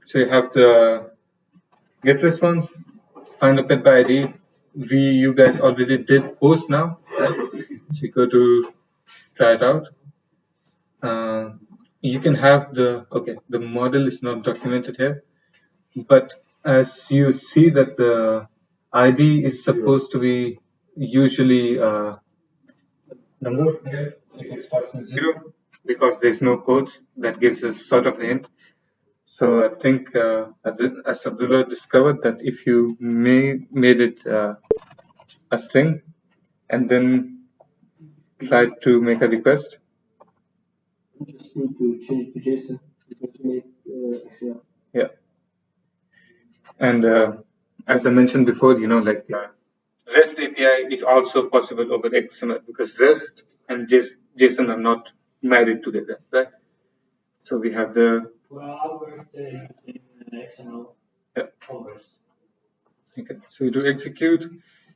So you have the get response, find a pet by ID. You guys already did post now, right? So you go to try it out. You can have the model is not documented here, but as you see that the ID is supposed to be usually number here if it starts with 0, because there's no codes that gives us sort of a hint. So I think as Abdullah discovered that if you made it a string and then tried to make a request. You just need to change to JSON to make XML. Yeah. And as I mentioned before, REST API is also possible over XML because REST and JSON are not married together, right? So we have the. Well, I'll work using XML. Yeah. Over. Okay. So you do execute,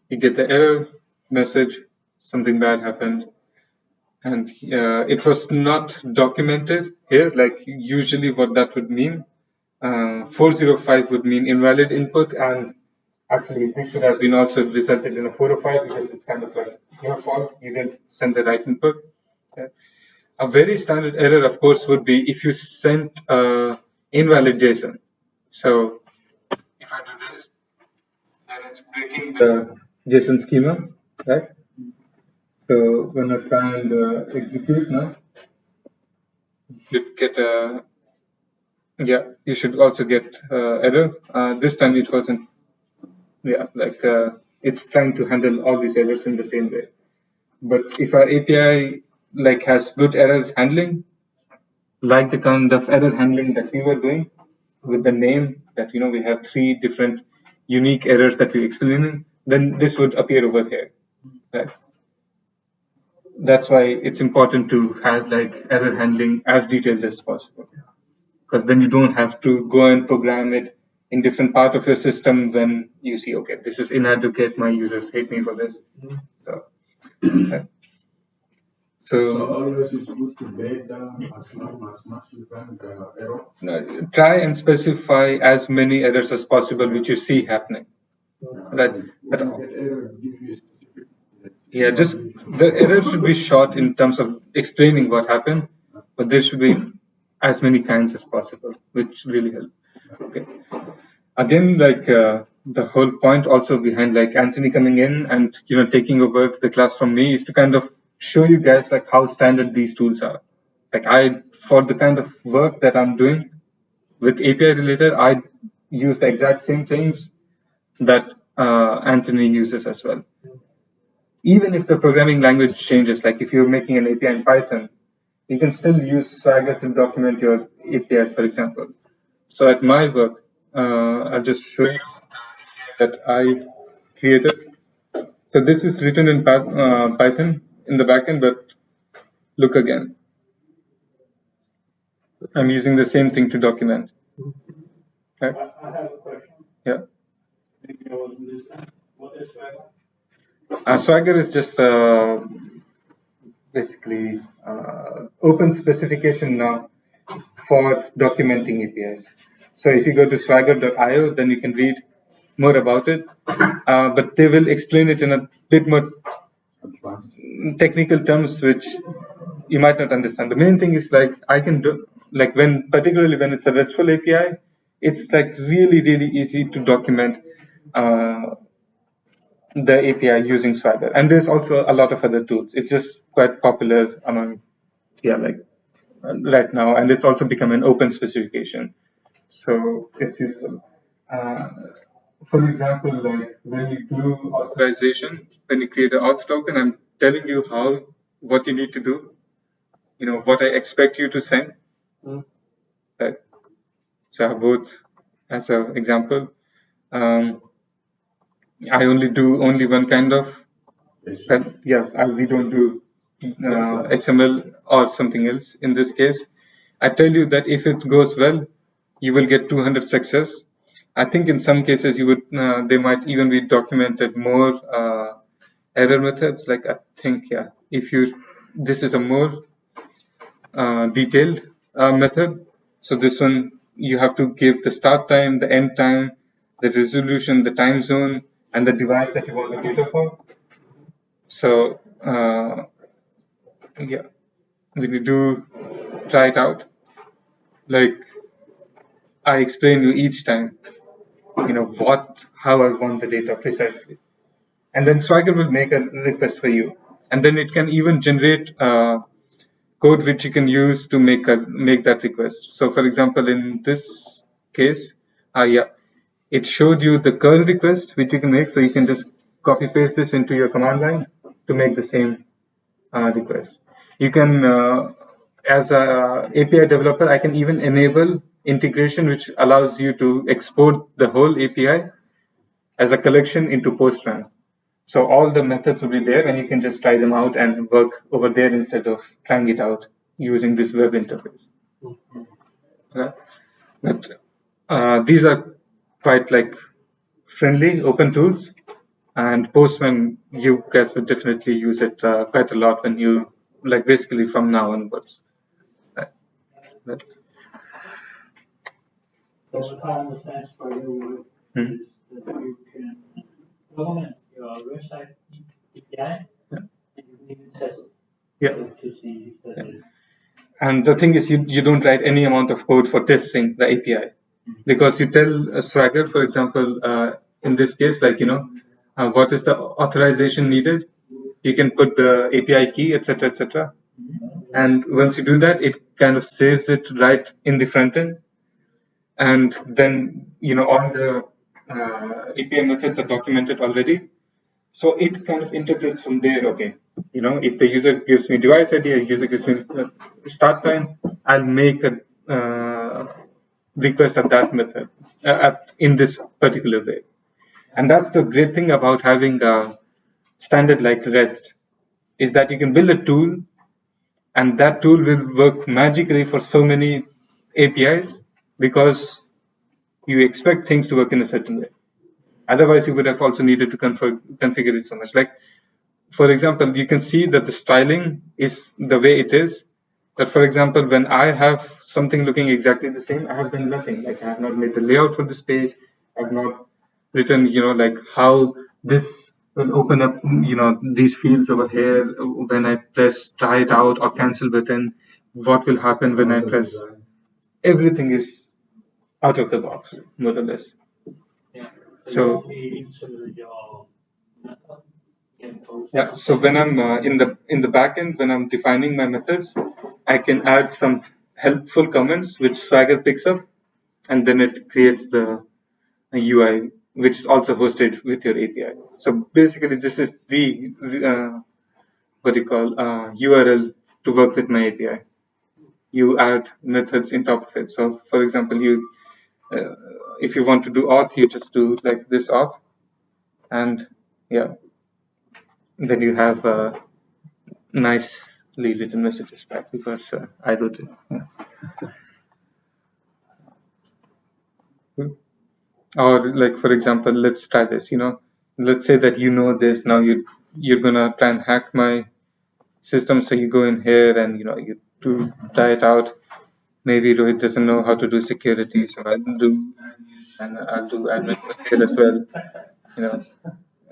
you get the error message, something bad happened, and it was not documented here. Like usually, what that would mean, 405 would mean invalid input, and actually this should have been also resulted in a 405 because it's kind of like your fault, you didn't send the right input. Okay. A very standard error, of course, would be if you sent invalid JSON. So if I do this, then it's breaking the JSON schema, right? So when I try and execute now, you get a you should also get error. This time it wasn't. Yeah, like it's trying to handle all these errors in the same way. But if our API like has good error handling, like the kind of error handling that we were doing with the name that we have 3 different unique errors that we're explaining, then this would appear over here, right? That's why it's important to have like error handling as detailed as possible, because then you don't have to go and program it in different part of your system when you see, okay, this is inadequate, my users hate me for this. So, right. So always it's good to break down as much you can the error. Try and specify as many errors as possible which you see happening. Right. Yeah, just the error should be short in terms of explaining what happened, but there should be as many kinds as possible, which really help. Okay. Again, like the whole point also behind like Anthony coming in and taking over the class from me is to kind of show you guys like how standard these tools are. Like for the kind of work that I'm doing with API related, I use the exact same things that Anthony uses as well. Even if the programming language changes, like if you're making an API in Python, you can still use Swagger to document your APIs, for example. So at my work, I'll just show you that I created. So this is written in Python in the backend, but look again. I'm using the same thing to document. Right? I have a question. Yeah. What is Swagger? Swagger is just basically open specification now for documenting APIs. So if you go to swagger.io, then you can read more about it, but they will explain it in a bit more technical terms, which you might not understand. The main thing is like I can do, like particularly when it's a RESTful API, it's like really easy to document the API using Swagger. And there's also a lot of other tools. It's just quite popular among, right now, and it's also become an open specification. So it's useful. For example, like when you do authorization, when you create an auth token, I'm telling you what you need to do, what I expect you to send. Right. So I have both as an example. I only do one kind of, we don't do XML or something else. In this case, I tell you that if it goes well, you will get 200 success. I think in some cases you would, they might even be documented more error methods. Like I think, this is a more detailed method. So this one you have to give the start time, the end time, the resolution, the time zone, and the device that you want the data for. So yeah, when you do try it out, like I explain you each time, how I want the data precisely, and then Swagger will make a request for you, and then it can even generate code which you can use to make that request. So, for example, in this case, it showed you the curl request which you can make. So you can just copy paste this into your command line to make the same request. You can, as a API developer, I can even enable integration which allows you to export the whole API as a collection into Postman. So all the methods will be there, and you can just try them out and work over there instead of trying it out using this web interface. Right? But these are quite like friendly, open tools, and Postman, you guys would definitely use it quite a lot when you, like, basically from now onwards. Right. So if I understand Swagger work, Mhm. is that you can implement your website API, and you can even test Yeah. to see if that is. And the thing is, you don't write any amount of code for testing the API, because you tell Swagger, for example, in this case, like, what is the authorization needed? You can put the API key, etc., etc. And once you do that, it kind of saves it right in the front end. And then, all the API methods are documented already. So it kind of interprets from there, okay, if the user gives me device ID, a user gives me start time, I'll make a request of that method in this particular way. And that's the great thing about having a standard like REST, is that you can build a tool, and that tool will work magically for so many APIs because you expect things to work in a certain way. Otherwise, you would have also needed to configure it so much. Like, for example, you can see that the styling is the way it is. That, for example, when I have something looking exactly the same, I have done nothing. Like, I have not made the layout for this page. I have not written, like how this will open up, these fields over here when I press try it out or cancel button. What will happen when I press? Everything is out of the box, more or less. Yeah. So into your method. yeah, so when I'm in the backend, when I'm defining my methods, I can add some helpful comments which Swagger picks up, and then it creates the UI, which is also hosted with your API. So basically, this is the URL to work with my API. You add methods in top of it. So, for example, if you want to do auth, you just do like this auth, and yeah, then you have nicely written messages back because I wrote it. Yeah. Or like, for example, let's try this. Let's say that this. Now you're gonna try and hack my system. So you go in here and you do try it out. Maybe Rohit doesn't know how to do security, so I'll do admin here as well.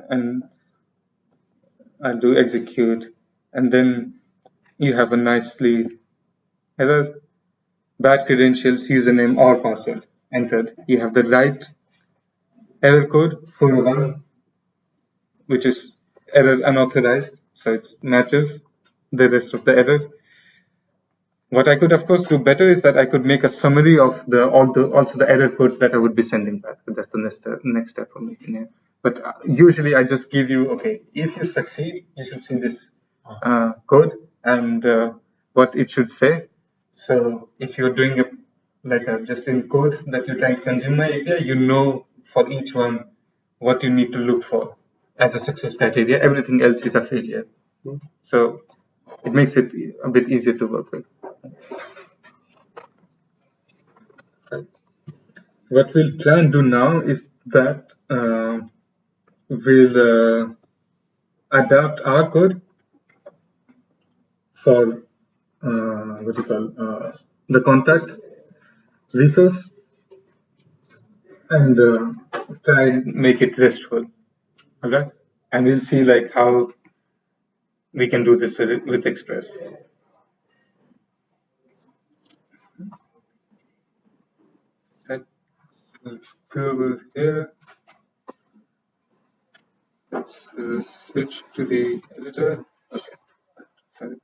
And I'll do execute, and then you have a nicely error. Bad credentials, username or password entered. You have the right error code 401, which is error unauthorized, so it matches the rest of the error. What I could, of course, do better is that I could make a summary of also the error codes that I would be sending back. So that's the next step for me. But usually I just give you, okay, if you succeed, you should see this code and what it should say. So if you're doing just in code that you're trying to consume my API, for each one what you need to look for as a success criteria. Everything else is a failure. So it makes it a bit easier to work with. What we'll try and do now is that we'll adapt our code for the contact. resource and try and make it RESTful. Okay, and we'll see like how we can do this with Express. Right. Let's go over here. Let's switch to the editor. Okay. Sorry.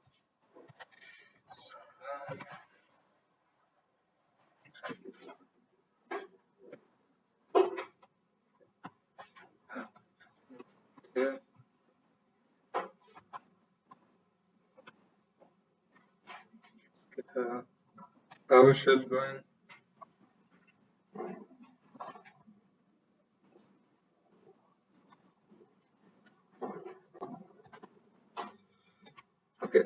Here. Get PowerShell going. Okay.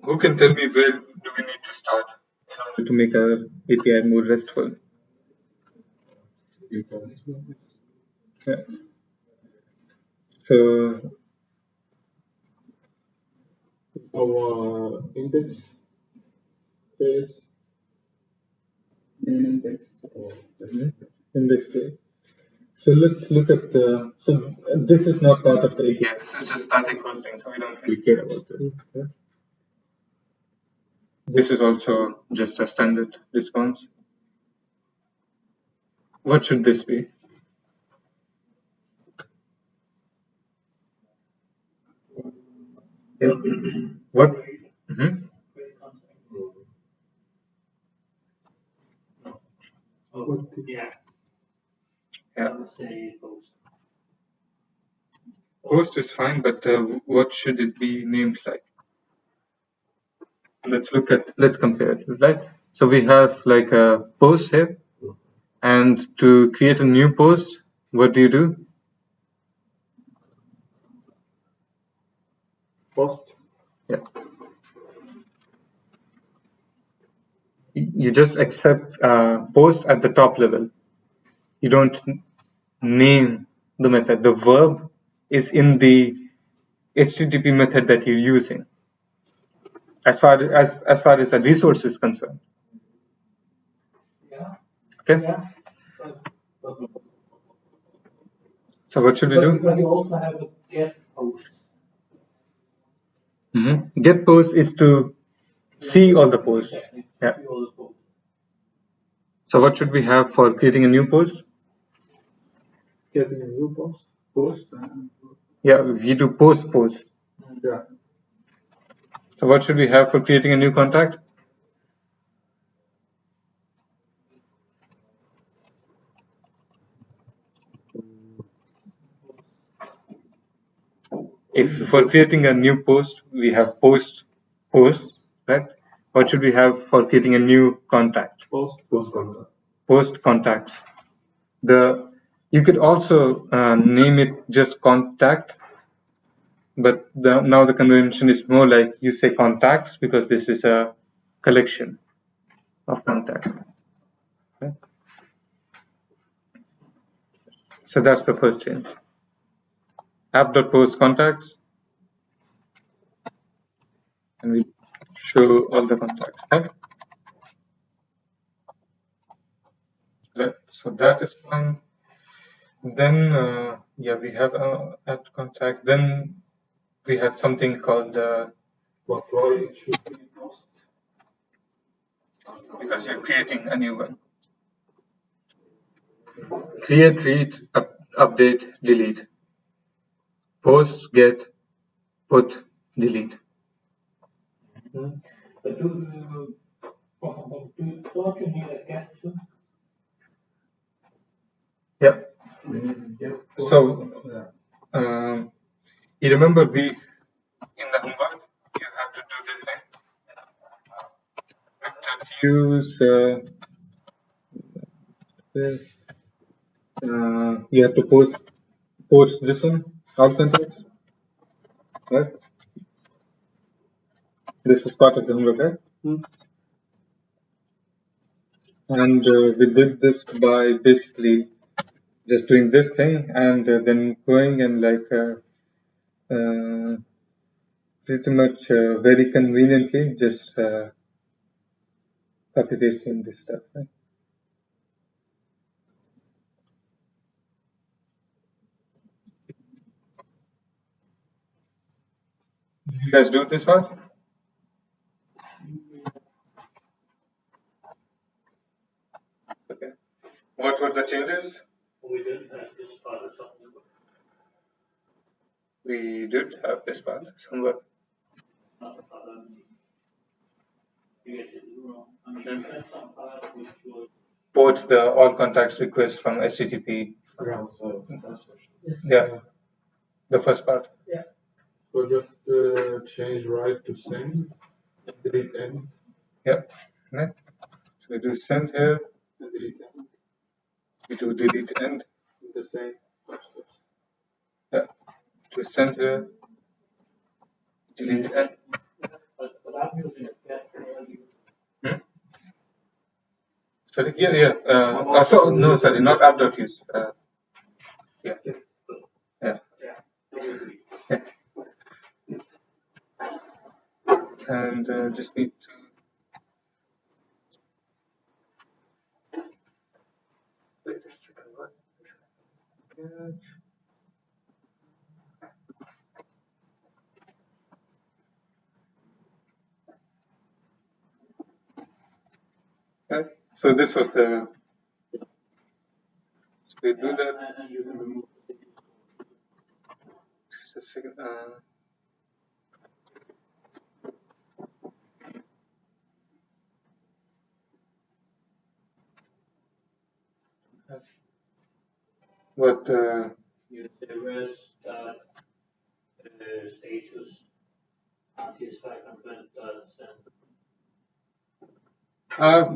Who can tell me where do we need to start in order to make our API more RESTful? Yeah. So our index is main index or index page. So let's look at so this is not part of the API. Yeah, this is just static hosting, so we don't really care about this. Yeah. This is also just a standard response. What should this be? Yeah. What? Mm-hmm. Yeah. Yeah. I would say post. Post is fine, but what should it be named like? Let's compare it, right? So we have like a post here, and to create a new post, what do? post. Yeah. You just accept post at the top level. You don't name the method. The verb is in the HTTP method that you're using. As far as the resource is concerned. Yeah. Okay. Yeah. So what should we do? Because you also have a get post. Mm-hmm. Get post is to see all the posts. Yeah. See all the posts. So what should we have for creating a new post? Getting a new post. Yeah, we do post. Yeah. So what should we have for creating a new contact? If for creating a new post, we have post, right? What should we have for creating a new contact? Post contact. Post contacts. You could also name it just contact, but now the convention is more like you say contacts because this is a collection of contacts. Okay? So that's the first change. App.post contacts, and we show all the contacts. Right? Right. So that is fine. Then yeah, we have add contact. Then we had something called Why it should be post? because you're creating a new one. Create, read, update, delete. Post, get, put, delete. But don't you need a get too? Yeah. So Yeah. you remember in the homework you have to do this thing. You have to use this. You have to post this one, all contacts, right? This is part of the homework, right? And we did this by basically just doing this thing and then going and like pretty much very conveniently just copy pasting this stuff, right? guys do this part? Okay. What were the changes? We didn't have this part or something. We did have this part somewhere. Not the part you get it wrong. I mean, you had some part which was Port the all contacts request from HTTP. yes. Yeah. The first part. Yeah. So just change right to send, delete end, Yeah. Right. So we do send here. and delete end. We do delete end. The same. Yeah. To send here. Delete end. But I'm using a get Sorry. Yeah. So no, sorry, not app.use. Yeah. Yeah. Yeah. And just need to. Wait a second. What? Okay. So this was the. So we do that. and you can remove Just a second. What? you say rest status TS500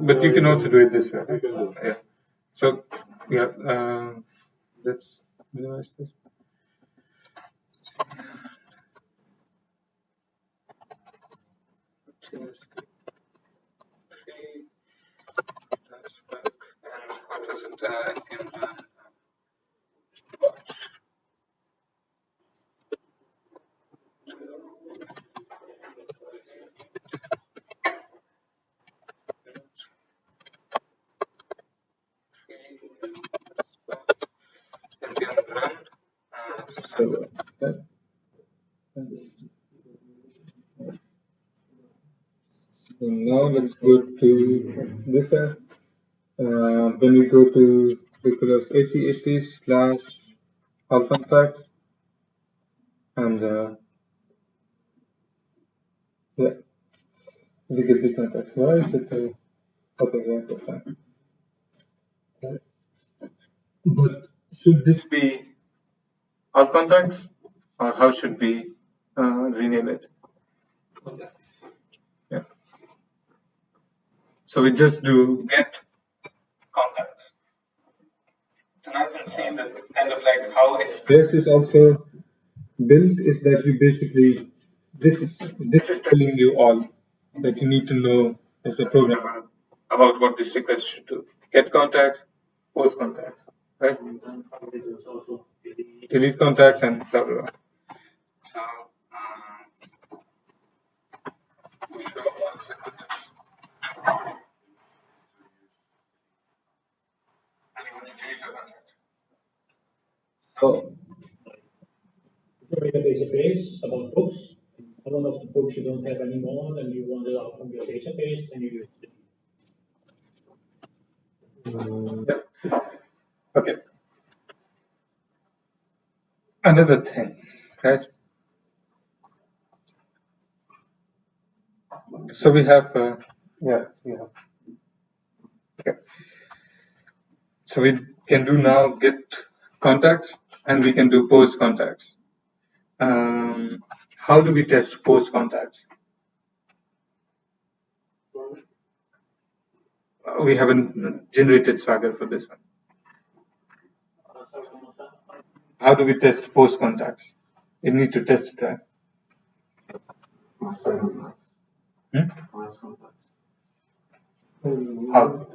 But you can also do it this way. Right? You can do it. Yeah. So yeah. Let's minimize this. Three. That's back. And what was it? Npm run. Npm run. So that. So now let's go to this app. Then we go to recurse /all contacts and yeah, we get the contacts. Why is it? Okay, yeah, that's fine. But should this be all contacts, or how should we rename it? Contacts. Yeah. So we just do get contacts. So now you can see that kind of like how Express is also built is that you basically this is telling you all that you need to know as a programmer about what this request should do. Get contacts, post contacts, right? Delete contacts and blah blah blah. So so you make a database about books. One of the books you don't have anymore, and you want it out from your database, then you use it. yeah. Okay. Another thing, right? So we have okay. So we can do now get contacts and we can do post contacts. How do we test post contacts? We haven't generated Swagger for this one. How do we test post contacts? We need to test it, right? How?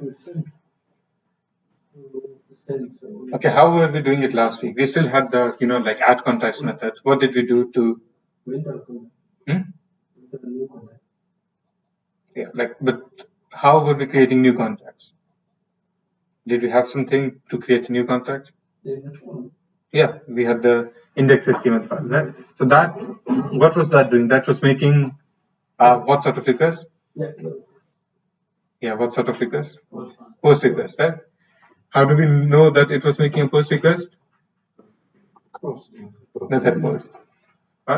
Okay, how were we doing it last week? We still had the, like add contacts method. What did we do to? Yeah, but how were we creating new contacts? Did we have something to create a new contact? Yeah, we had the index.html file, right? So that, what was that doing? That was making what sort of request? Yeah, what sort of request? Post request, right? How do we know that it was making a post request? Method post.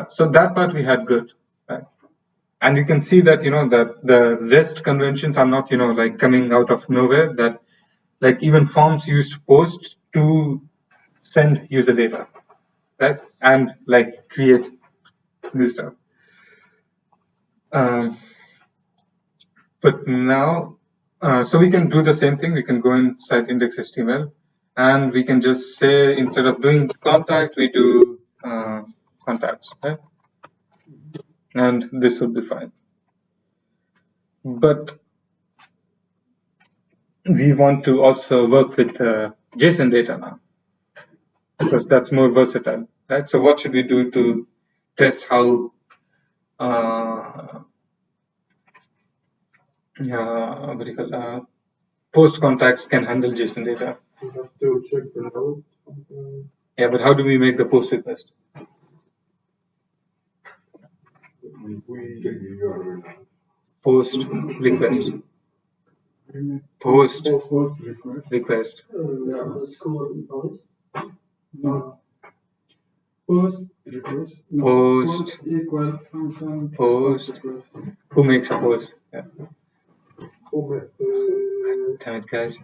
So that part we had good, right? And you can see that, that the REST conventions are not, like coming out of nowhere, that like even forms used post to send user data, right? And like create new stuff. But now, so we can do the same thing. We can go inside index.html and we can just say, instead of doing contact, we do contacts, right? And this would be fine. But we want to also work with JSON data now, because that's more versatile, right? So what should we do to test how what do you call, post contacts can handle JSON data? You have to check the node. Yeah, but how do we make the post request? Post request. Post request. No. Post request. No. Post equal function. Post. Who makes a post? Yeah. Damn it, guys.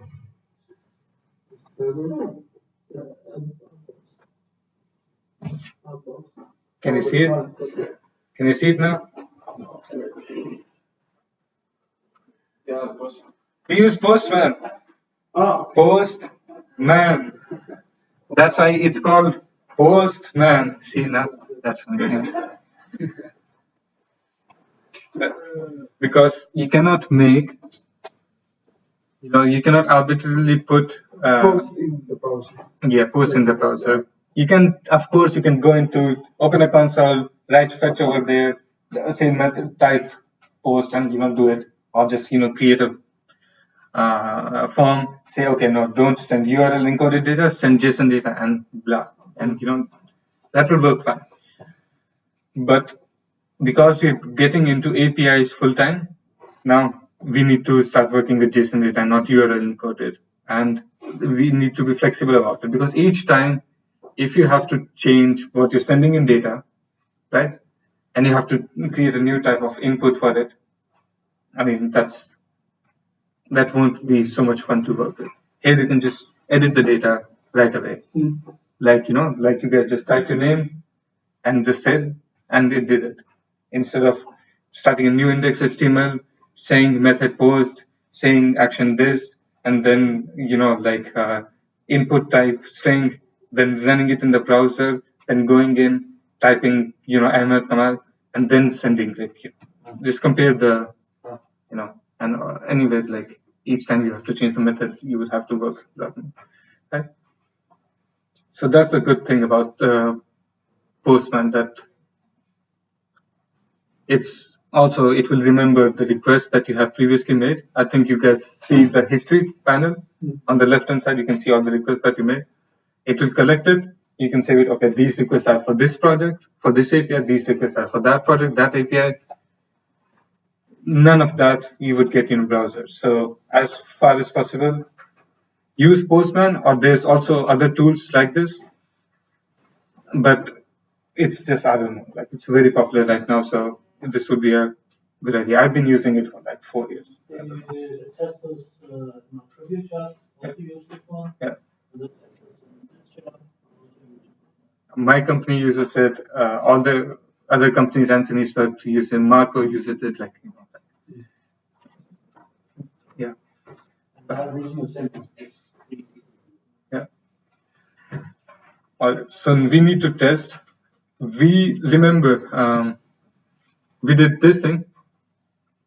Can you see it? Can you see it now? Yeah, post. We use postman. Postman. That's why it's called postman. See now? That's funny. Because you cannot make, you cannot arbitrarily put Post in the browser. Yeah, post in the browser. You can, of course, you can go into open a console, write fetch over there, say method type post, and do it, or just create a form. Say okay, no, don't send URL encoded data, send JSON data, and blah, and that will work fine. But because we're getting into APIs full time, now we need to start working with JSON data, not URL encoded, and we need to be flexible about it, because each time, if you have to change what you're sending in data, right, and you have to create a new type of input for it, I mean, that won't be so much fun to work with. Here you can just edit the data right away. Like like you guys just type your name and just said, and it did it. Instead of starting a new index HTML, saying method post, saying action this, and then like input type string, then running it in the browser, then going in, typing Ahmed Kamal, and then sending. Like just compare the and anyway, like each time you have to change the method, you would have to work, right? So that's the good thing about Postman, that it will remember the request that you have previously made. I think you guys see the history panel on the left hand side. You can see all the requests that you made. It will collect it. You can say, okay, these requests are for this project, for this API. These requests are for that project, that API. None of that you would get in a browser. So as far as possible, use Postman, or there's also other tools like this. But it's just, I don't know, like it's very popular right now. So this would be a good idea. I've been using it for like 4 years. Yeah. My company uses it. All the other companies Anthony spoke to use it. Marco uses it. Like yeah. Yeah. All right. So we need to test. We remember we did this thing.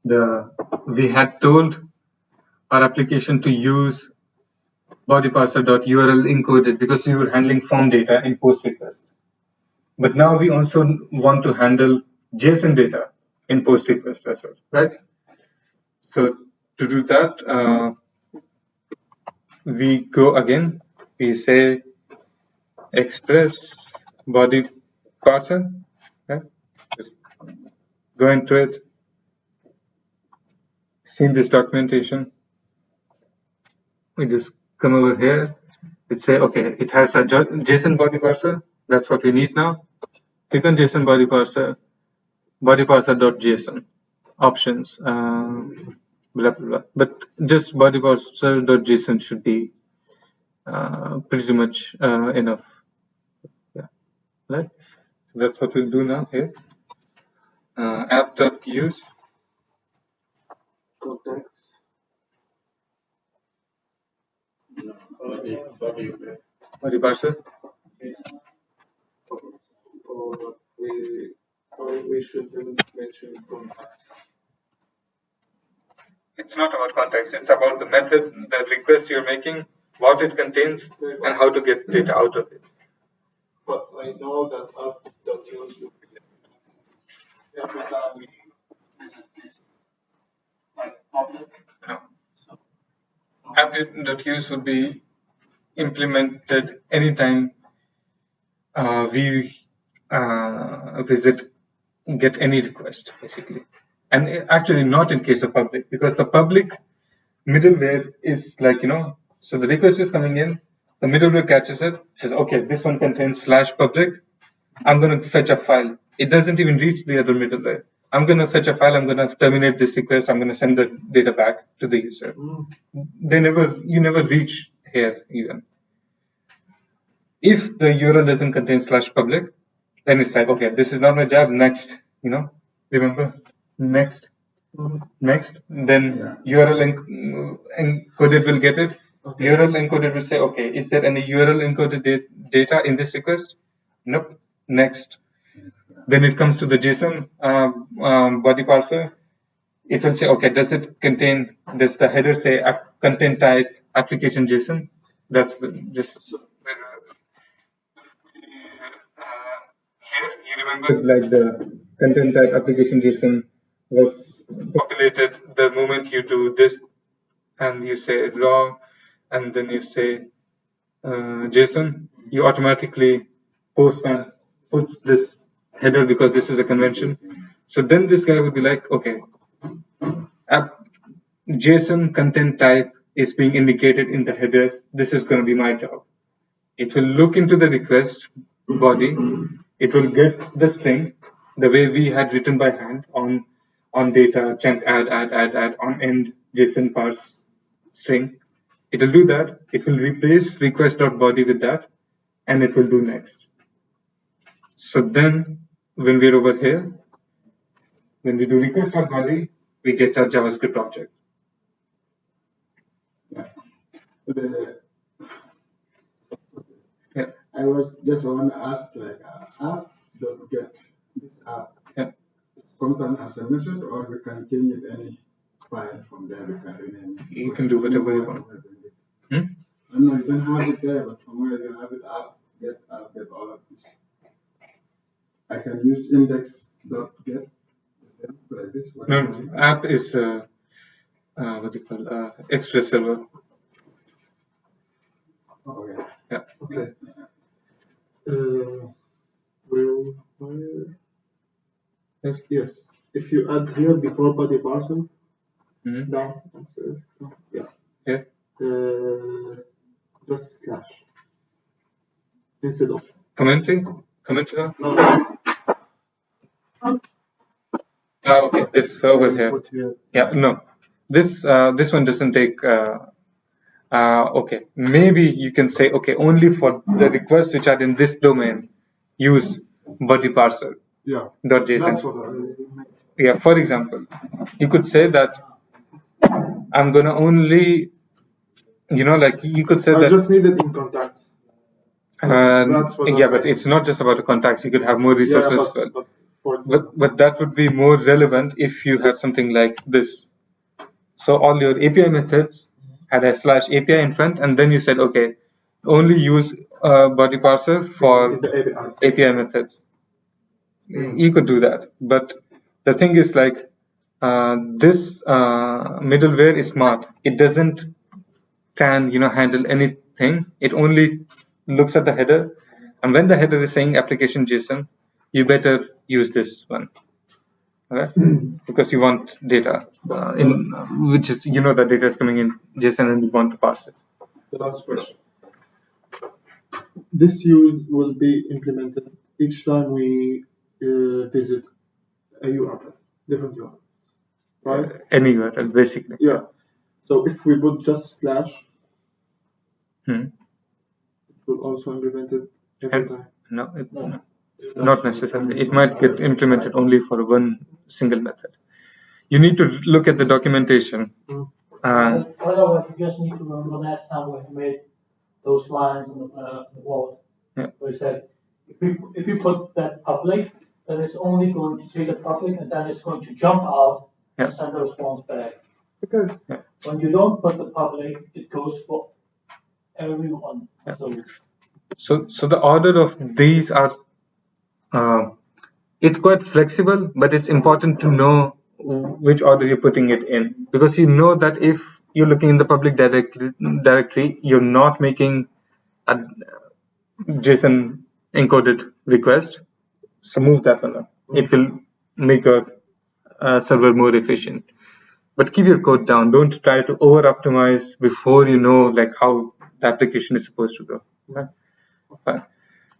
We had told our application to use body parser.url encoded because we were handling form data in post request. But now we also want to handle JSON data in post request as well, right? So to do that, we go again. We say Express body parser. Right? Just go into it. Seen this documentation. We just come over here. It say, okay, it has a JSON body parser. That's what we need now. Click on JSON body parser.json options, blah blah blah. But just body parser.json should be pretty much enough. Yeah, right. So that's what we'll do now here. App.use context. Body parser. Or we should mention context. It's not about context. It's about the method, the request you're making, what it contains, and how to get data out of it. But I know that app.use will be every time we visit this like public. No. App.use would be implemented anytime we get any request, basically. And actually not in case of public, because the public middleware is like, so the request is coming in, the middleware catches it, says, okay, this one contains /public. I'm going to fetch a file. It doesn't even reach the other middleware. I'm going to fetch a file. I'm going to terminate this request. I'm going to send the data back to the user. You never reach here even. If the URL doesn't contain /public, then it's like, okay, this is not my job. Next, remember, next, then URL encoded will get it. Okay. URL encoded will say, okay, is there any URL encoded data in this request? Nope. Next. Then it comes to the JSON body parser. It will say, okay, does the header say content type application JSON? That's just here you remember like the content type application JSON was populated the moment you do this, and you say raw, and then you say JSON. You automatically Postman puts this header because this is a convention. So then this guy would be like, okay, JSON content type is being indicated in the header. This is going to be my job. It will look into the request body. It will get the string the way we had written by hand on data chunk add on end JSON parse string. It will do that. It will replace request.body with that, and it will do next. So then when we're over here, when we do request.body, we get our JavaScript object. Yeah. I was just want to ask, like, app.get this app. Yeah. Content as a method, or we can change it any file from there. We can rename it. You can do whatever you want. No, you don't have it there, but from where you have it, get all of this. I can use index.get like this. No, app is what do you call Express server. Oh, okay. Yeah. Okay. Yes. If you add here before body parser, down, Yeah. Just slash instead of Commentary. no. Okay, this over here. Yeah, no, this one doesn't take. Okay, maybe you can say, okay, only for the requests which are in this domain, use body parser. Yeah. .json. That's what Yeah, for example, you could say that I'm gonna only, like you could say I that. just need it in contacts. Yeah, but it's not just about the contacts. You could have more resources as well. But that would be more relevant if you had something like this. So all your API methods had a /API in front, and then you said, okay, only use body parser for API methods. You could do that, but the thing is, like, this middleware is smart. It doesn't can handle anything. It only looks at the header, And when the header is saying application JSON, you better use this one, okay? Because you want data which is, you know, the data is coming in JSON and you want to parse it. The last question. This use will be implemented each time we visit a URL, different URL, right? Any URL, basically. Yeah. So if we put just slash, it will also implement it every time. No, not necessarily. It might get implemented only for one single method. You need to look at the documentation. Otherwise, you just need to remember last time when you made those lines on the wall. Yeah. Where you said, if you put that public, then it's only going to take a public and then it's going to jump out and send the response back. Okay. Yeah. When you don't put the public, it goes for everyone. Yeah. So the order of these are, it's quite flexible, but it's important to know which order you're putting it in, because you know that if you're looking in the public directory, you're not making a JSON encoded request. So move that one up. It will make your server more efficient. But keep your code down. Don't try to over optimize before you know like how the application is supposed to go. Okay? Fine.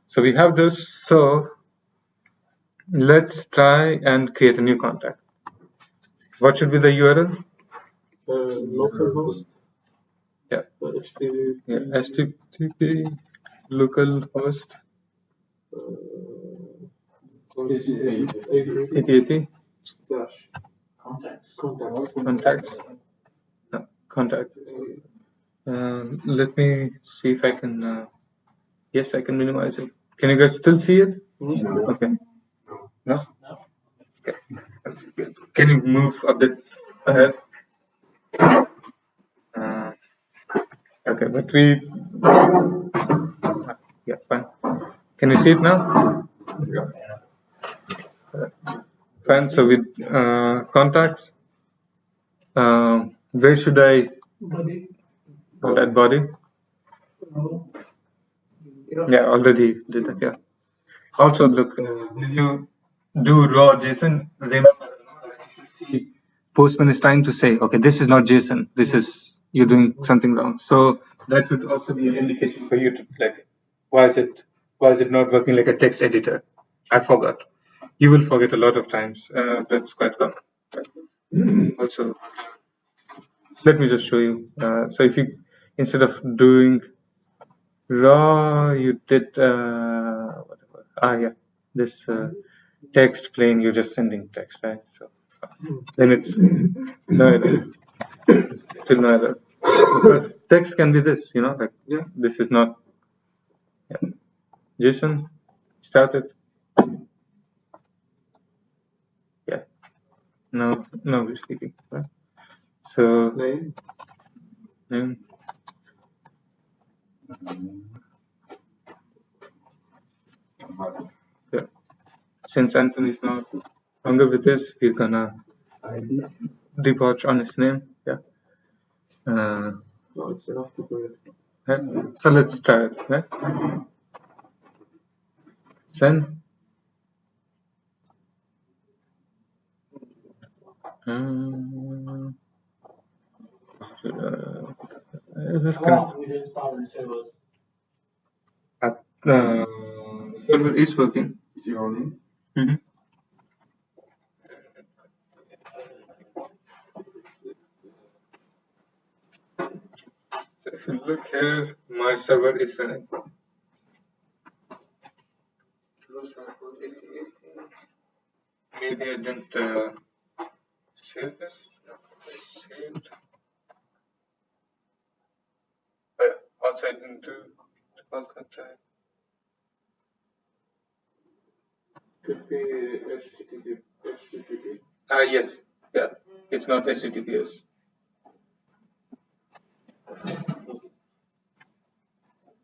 So we have this. So let's try and create a new contact. What should be the URL? Localhost. Yeah. HTTP. Yeah. HTTP localhost 8080 Contacts. contacts. No, contact. Let me see if I can. Yes, I can minimize it. Can you guys still see it? Okay. No? Okay. Can you move a bit ahead? Okay, but we. Yeah, fine. Can you see it now? Fine. So with contacts, where should I put that body? Yeah, already did that. Yeah. Also, look, when you do raw JSON, remember you should see Postman is trying to say, okay, this is not JSON. This is, you're doing something wrong. So that would also be an indication for you to like, why is it not working like a text editor? I forgot. You will forget a lot of times. That's quite common. Also, let me just show you. So if you, instead of doing raw, you did whatever. Yeah, this text plain. You're just sending text, right? So then it's no error. Still no error, because text can be this. You know, like this is not JSON. Started. Yeah. Now we're speaking. Right? So name. Yeah. Since Anthony is no longer with us, we're gonna debauch on his name. Yeah. No, it's enough to do it. Right? So let's try it. Right? Send. The server is working. Is it running? Mm-hmm. So if you look here, my server is running. Maybe I didn't save this. No, I saved. Oh, yeah. Also, I didn't do default contract. Could be HTTP. Yes. Yeah. It's not HTTPS.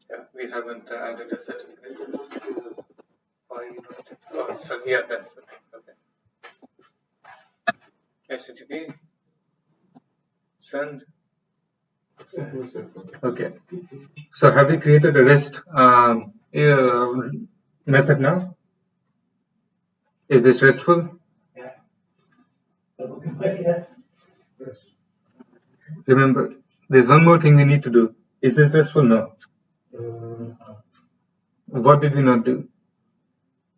Yeah, we haven't added a certificate. Why you don't? Oh, so yeah, that's the thing. Okay. HTTP. Send. Okay. So have we created a REST method now. Is this RESTful? Yeah. Yes. Remember, there's one more thing we need to do. Is this RESTful? No. What did we not do?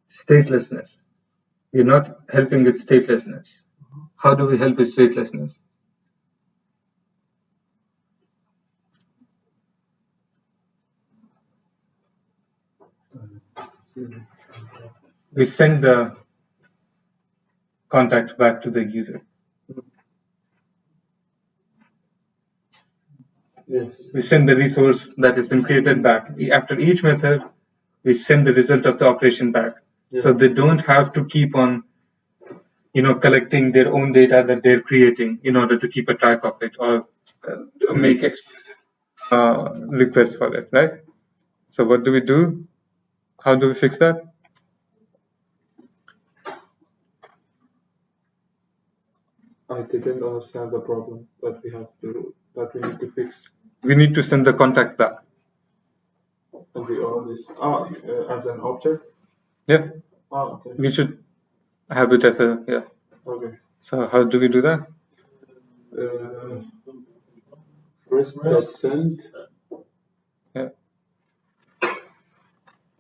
Statelessness. We're not helping with statelessness. How do we help with statelessness? We send the contact back to the user. Yes. We send the resource that has been created back. After each method, we send the result of the operation back. Yeah. So they don't have to keep on, collecting their own data that they're creating in order to keep a track of it or make requests for it, right? So what do we do? How do we fix that? I didn't understand the problem that we need to fix. We need to send the contact back. And we always as an object. Yeah. Okay. We should have it as a Okay. So how do we do that? Rest.send. Yeah.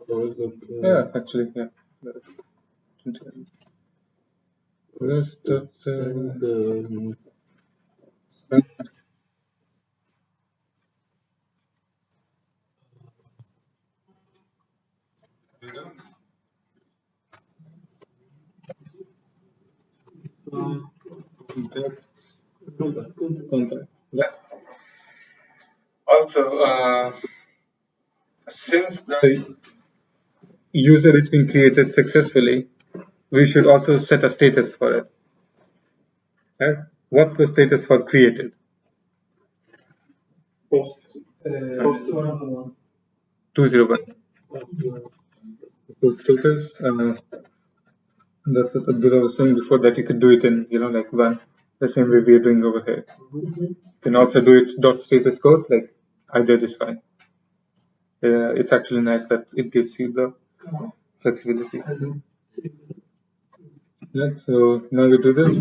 Or is it, Actually, yeah. Rest.send. Contact. Yeah. Also, since the user is being created successfully, we should also set a status for it. Right? What's the status for created? Post. 201. So status. That's what Abdullah was saying before, that you could do it in, like one, the same way we are doing over here. You can also do it dot status code, like I did is fine. It's actually nice that it gives you the flexibility. Yeah, so now we do this.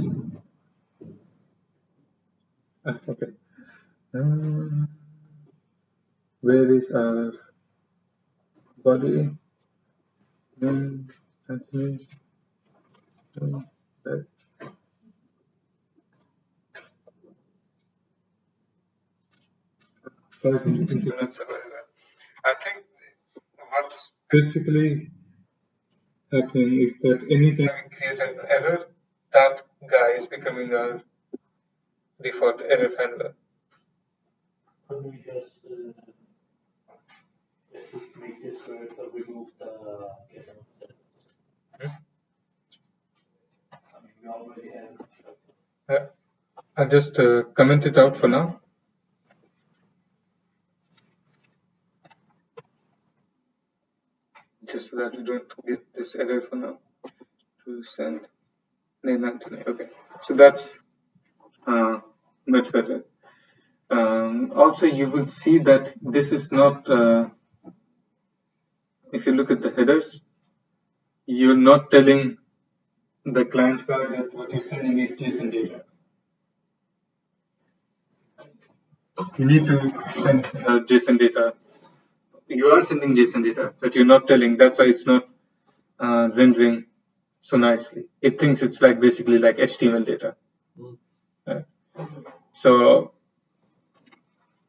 Okay. Where is our body? I think what's basically happening is that anytime we create an error, that guy is becoming our default error handler. Could we just make this word or remove the get instead? I mean, we already have a constructor. Yeah. I'll just comment it out for now. Just so that we don't get this error for now. To send 999. Okay. So that's much better. Also, you will see that this is not, if you look at the headers, you're not telling the client card that what you're sending is JSON data. You need to send JSON data. You are sending JSON data, but you're not telling. That's why it's not rendering so nicely. It thinks it's like basically like HTML data. So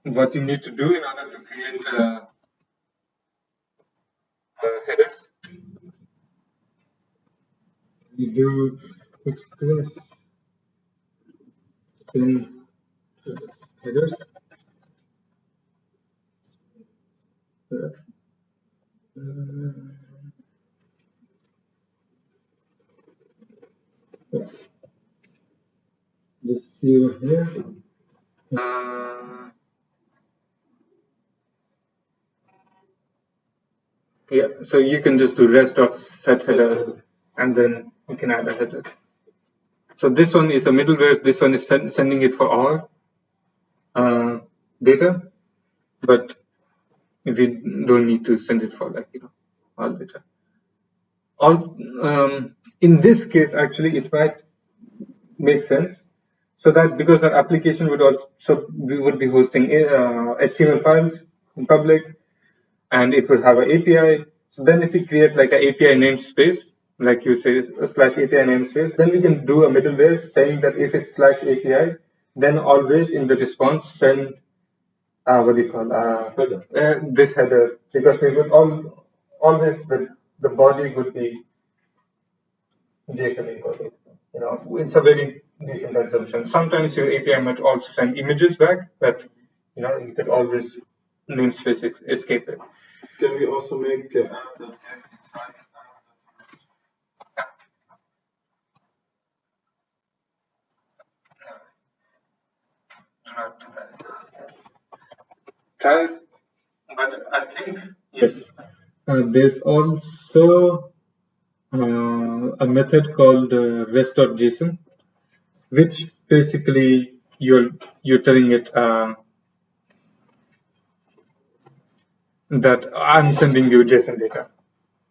what you need to do in order to create headers, you do express in headers. Just see over here. Yeah, so you can just do res.set header and then you can add a header. So this one is a middleware, this one is sending it for our data, but We don't need to send it for like, all the time. In this case, actually, it might make sense. So that because our application would also, we would be hosting HTML files in public, and it would have an API. So then if we create like an API namespace, like you say, a slash API namespace, then we can do a middleware saying that if it's slash API, then always in the response send what do you call this header, because we would always the body would be JSON encoded. It's a very decent solution. Sometimes your API might also send images back, but you could always namespace escape it. Can we also make Try it, but I think yes. There's also a method called rest.json, which basically you're telling it that I'm sending you JSON data.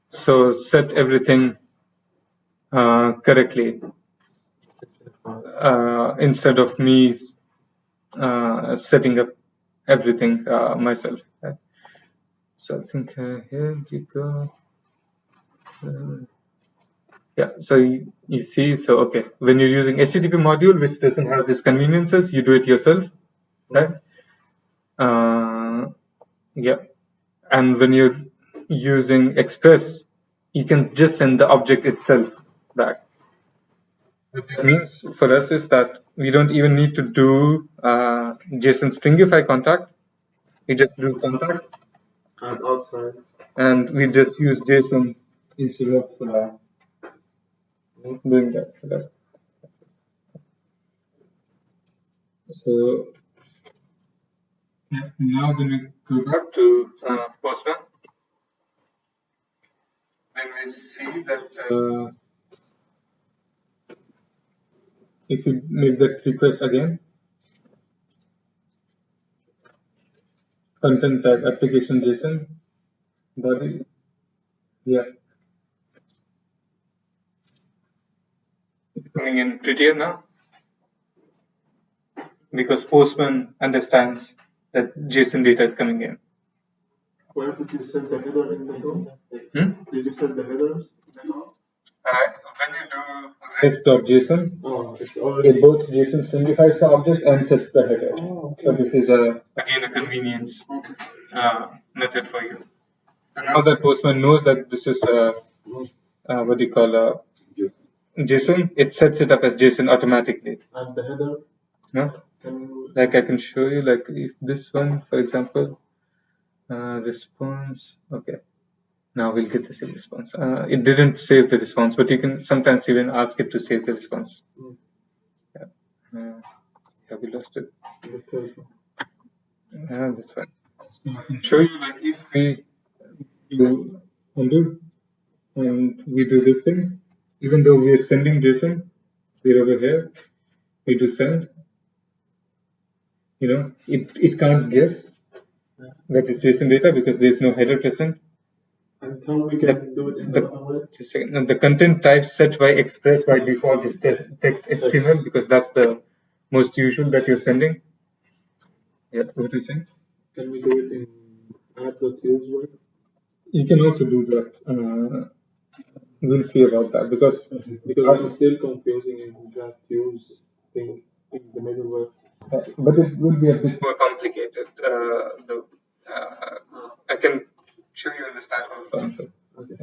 So set everything correctly instead of me setting up everything myself. Right? So I think here you go. Yeah, so you see, so okay, when you're using HTTP module which doesn't have these conveniences, you do it yourself, right? Yeah, and when you're using Express, you can just send the object itself back. What that means for us is that we don't even need to do JSON stringify contact. We just do contact and outside? and we just use JSON instead of doing that. So now when we go back to Postman, then we see that if we make that request again, content type application JSON body, yeah, it's coming in prettier now because Postman understands that JSON data is coming in. Where did you send the header in the node? Did you send the headers in the node? When you do rest.json, it's already it both JSON stringifies the object and sets the header. okay. So this is again a convenience method for you. And now that Postman knows that this is what do you call JSON, it sets it up as JSON automatically. And the header? No? Like I can show you, like if this one, for example, response. Okay. Now we'll get the same response. It didn't save the response, but you can sometimes even ask it to save the response. Yeah. Have we lost it? That's fine. So I can show you, like if we do undo and we do this thing, even though we are sending JSON, we're over here, we do send. It can't guess that is JSON data because there's no header present. And how we can do it in the content type set by Express by default is text HTML because that's the most usual that you're sending. Yeah, what are you saying? Can we do it in app.use? You can also do that. We'll see about that because I'm still confusing in that use thing in the middleware. But it would be a bit more complicated. I can show you in the Stack Overflow answer. Okay.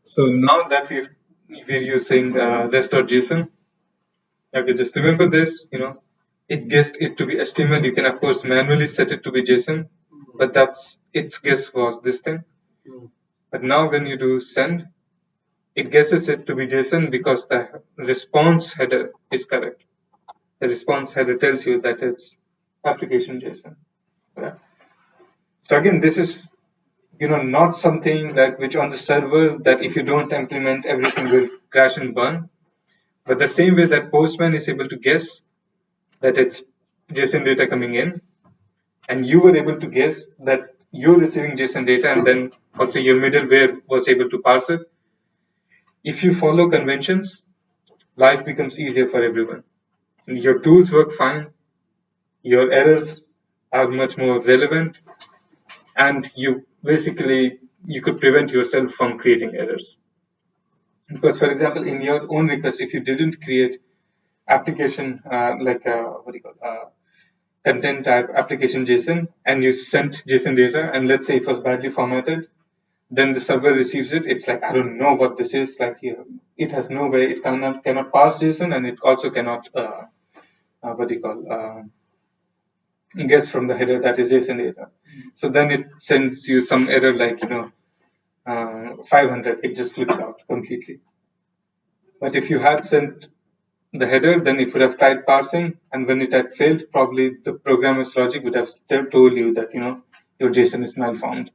So now that we're using rest.json, okay, just remember this. It guessed it to be HTML. You can of course manually set it to be JSON, but that's its guess was this thing. But now when you do send, it guesses it to be JSON because the response header is correct. The response header tells you that it's application JSON. Yeah. So again, this is not something like which on the server that if you don't implement everything will crash and burn. But the same way that Postman is able to guess that it's JSON data coming in, and you were able to guess that you're receiving JSON data, and then also your middleware was able to parse it. If you follow conventions, life becomes easier for everyone. Your tools work fine, your errors are much more relevant, and you could prevent yourself from creating errors. Because, for example, in your own request, if you didn't create application content type application JSON, and you sent JSON data, and let's say it was badly formatted, then the server receives it. It's like, I don't know what this is. Like, it has no way. It cannot parse JSON, and it also cannot guess from the header that is JSON data. So then it sends you some error like 500. It just flips out completely. But if you had sent the header, then it would have tried parsing, and when it had failed, probably the programmer's logic would have told you that your JSON is malformed,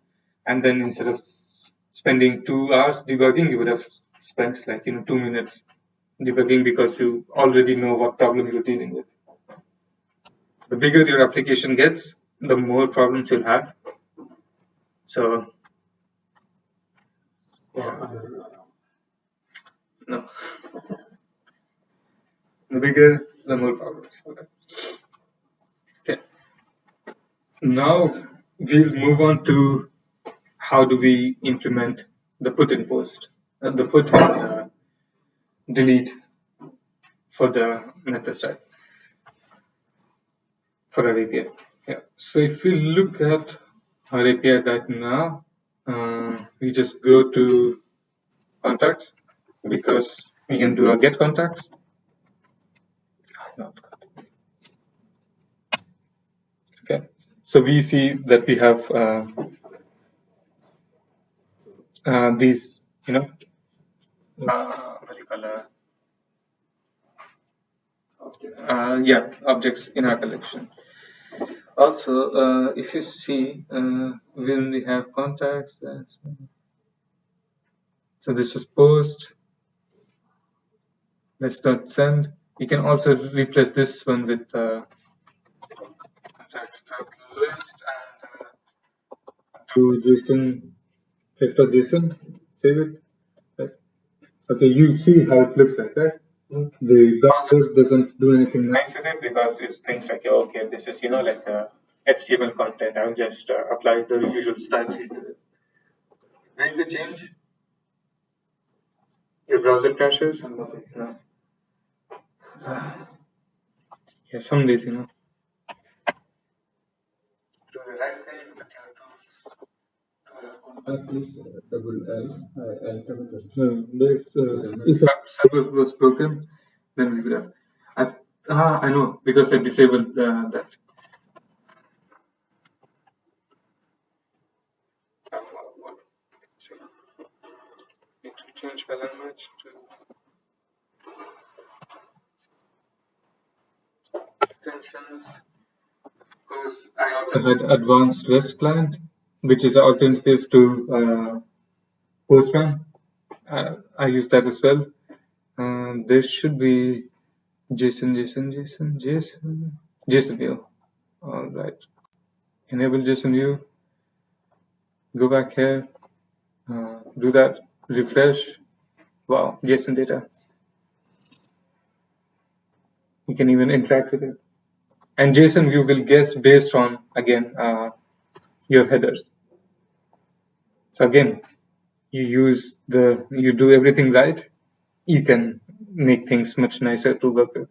and then instead of spending 2 hours debugging, you would have spent like 2 minutes debugging, because you already know what problem you're dealing with. The bigger your application gets, the more problems you'll have. So no, the bigger, the more problems. Okay. Now we'll move on to how do we implement the put and post, the put and delete for the method type for our API. Yeah. So if we look at our API right now, we just go to contacts, because we can do a get contacts. Okay. So we see that we have these, objects in our collection. Also, if you see, when we have contacts, so this was post. Let's not send. You can also replace this one with contacts.list and do JSON, Express.js, save it. Right. Okay, you see how it looks like, right? The browser doesn't do anything nice with it, because it thinks like, okay, this is like HTML content. I'll just apply the usual style sheet to it. Make the change, your browser crashes. Yeah, some days, do the right thing, but if our server was broken, then we would have. I know, because I disabled that. Need to change my language to extensions. Because I also had advanced REST client, which is an alternative to Postman. I use that as well. There should be JSON view. All right. Enable JSON view. Go back here. Do that. Refresh. Wow, JSON data. You can even interact with it. And JSON view will guess based on, again, your headers. So again, you do everything right, you can make things much nicer to work with.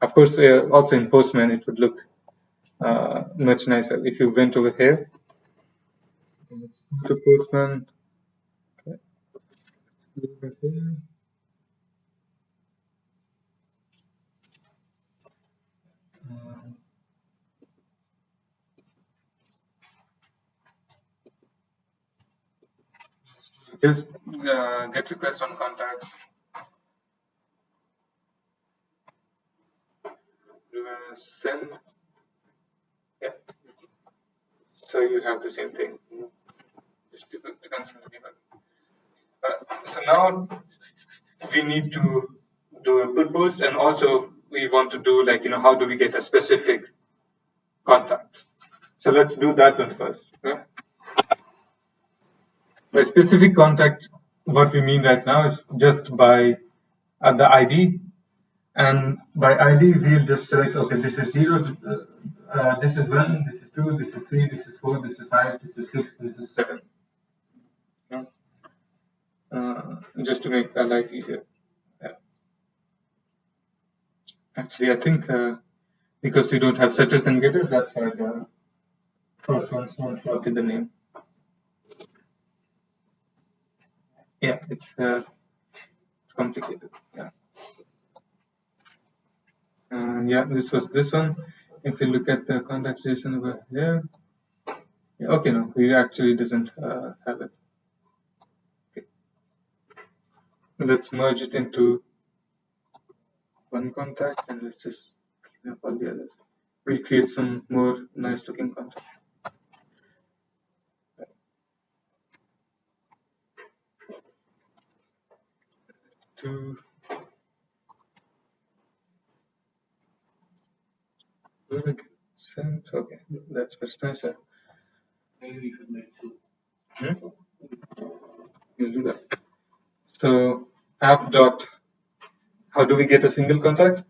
Of course, also in Postman, it would look much nicer. If you went over here to Postman, okay. Over here. Just get request on contacts. Send. Yeah. So you have the same thing. Just depends on the debug. So now we need to do a put post, and also we want to do like how do we get a specific contact. So let's do that one first. Right? By specific contact, what we mean right now is just by the ID, and by ID we'll just select, okay, this is 0, this is 1, this is 2, this is 3, this is 4, this is 5, this is 6, this is 7. Just to make our life easier. Yeah. Actually, I think because we don't have setters and getters, that's why the first one's not locked in the name. Yeah, it's complicated. Yeah. And yeah, this was this one. If we look at the context JSON over here, yeah, okay, no, we actually doesn't have it. Okay. Let's merge it into one contact and let's just clean up all the others. We'll create some more nice looking contact. To send, okay, that's much nicer. Maybe we should make two. We'll do that. So app dot, how do we get a single contact?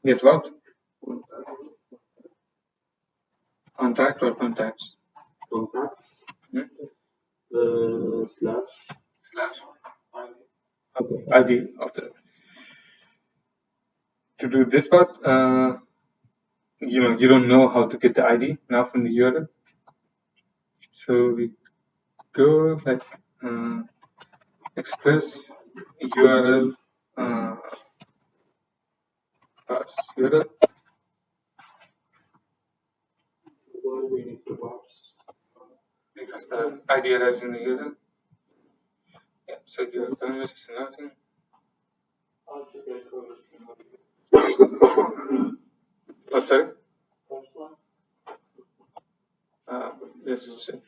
Get what? Contact or contacts? Contacts. Slash. Okay, ID of the. To do this part, you don't know how to get the ID now from the URL. So we go like express URL parse URL. Why do we need to parse? Because the ID arrives in the URL. Yeah, so URL parameters is nothing. What, sorry? Let's just check.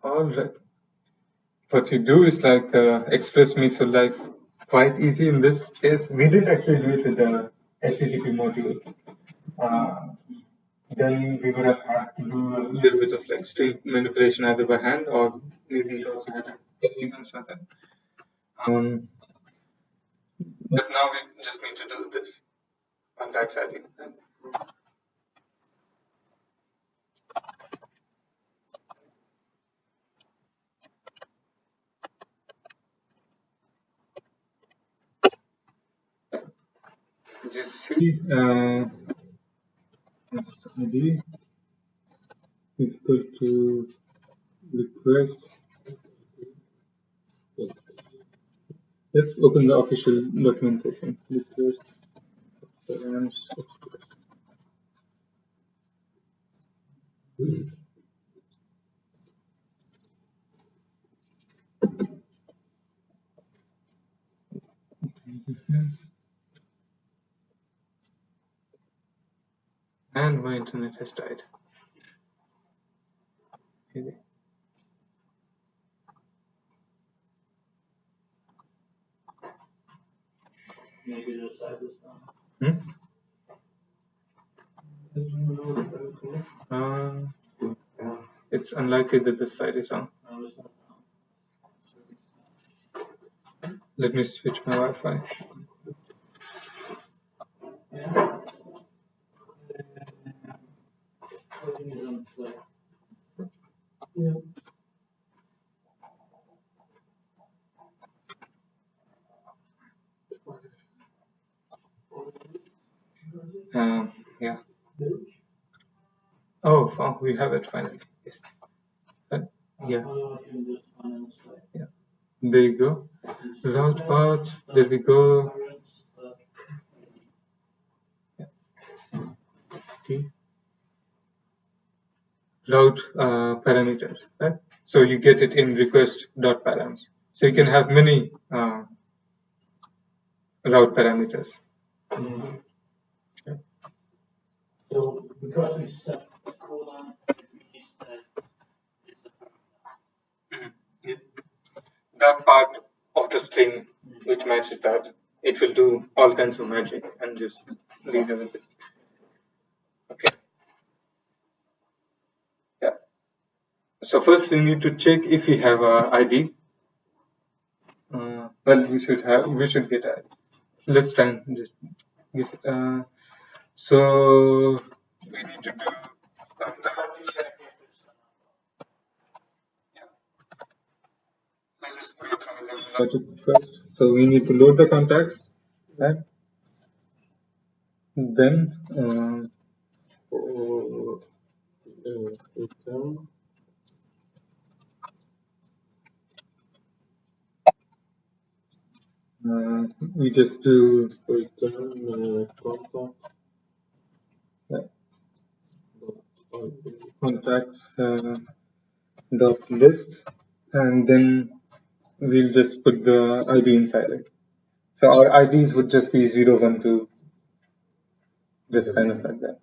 All right. What you do is like Express makes your life quite easy in this case. We didn't actually do it with the HTTP module. Then we would have had to do a little bit of like string manipulation either by hand or maybe it also had a techniques method. But now we just need to do this contacts ID. Just see next ID is equal to request. Let's open the official documentation. Request params express. And my internet has died. Okay. Maybe the site is down. It's unlikely that the site is on. No, it's not down. Let me switch my Wi-Fi. Yeah. Everything is on Slack. Yeah. Yeah. Oh, we have it finally. Yes. Yeah. Yeah. There you go. Route paths. There we go. Yeah. City. Route parameters. Right? So you get it in request.params. So you can have many route parameters. Mm-hmm. Yeah. So because we set colon, it means that it's a parameter. Yeah. that part of the string which matches that, it will do all kinds of magic and just leave it with it. Okay. Yeah. So first we need to check if we have a ID. Well, we should get a. Let's try and just give it. So we need to do logic first. So we need to load the contacts, right? Then we just do return contact, contacts dot list, and then we'll just put the ID inside it. So our IDs would just be 0, 1, 2, just kind of like that.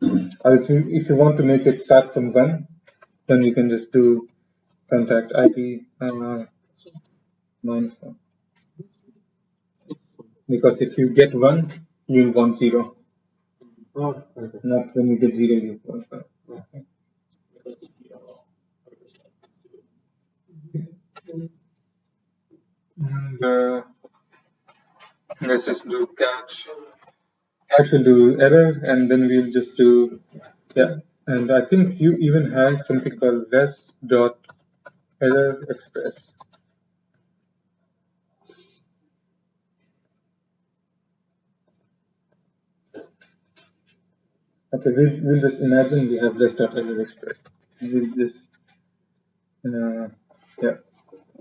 Or if you want to make it start from 1, then you can just do contact ID minus 1. Because if you get 1, you'll want 0. Oh, okay. Not when you get 0, you want 1. Okay. And let's just do catch. Catch will do error, and then we'll just do, yeah. And I think you even have something called res.error express. Okay, we'll just imagine we have res.error express. We'll just, yeah.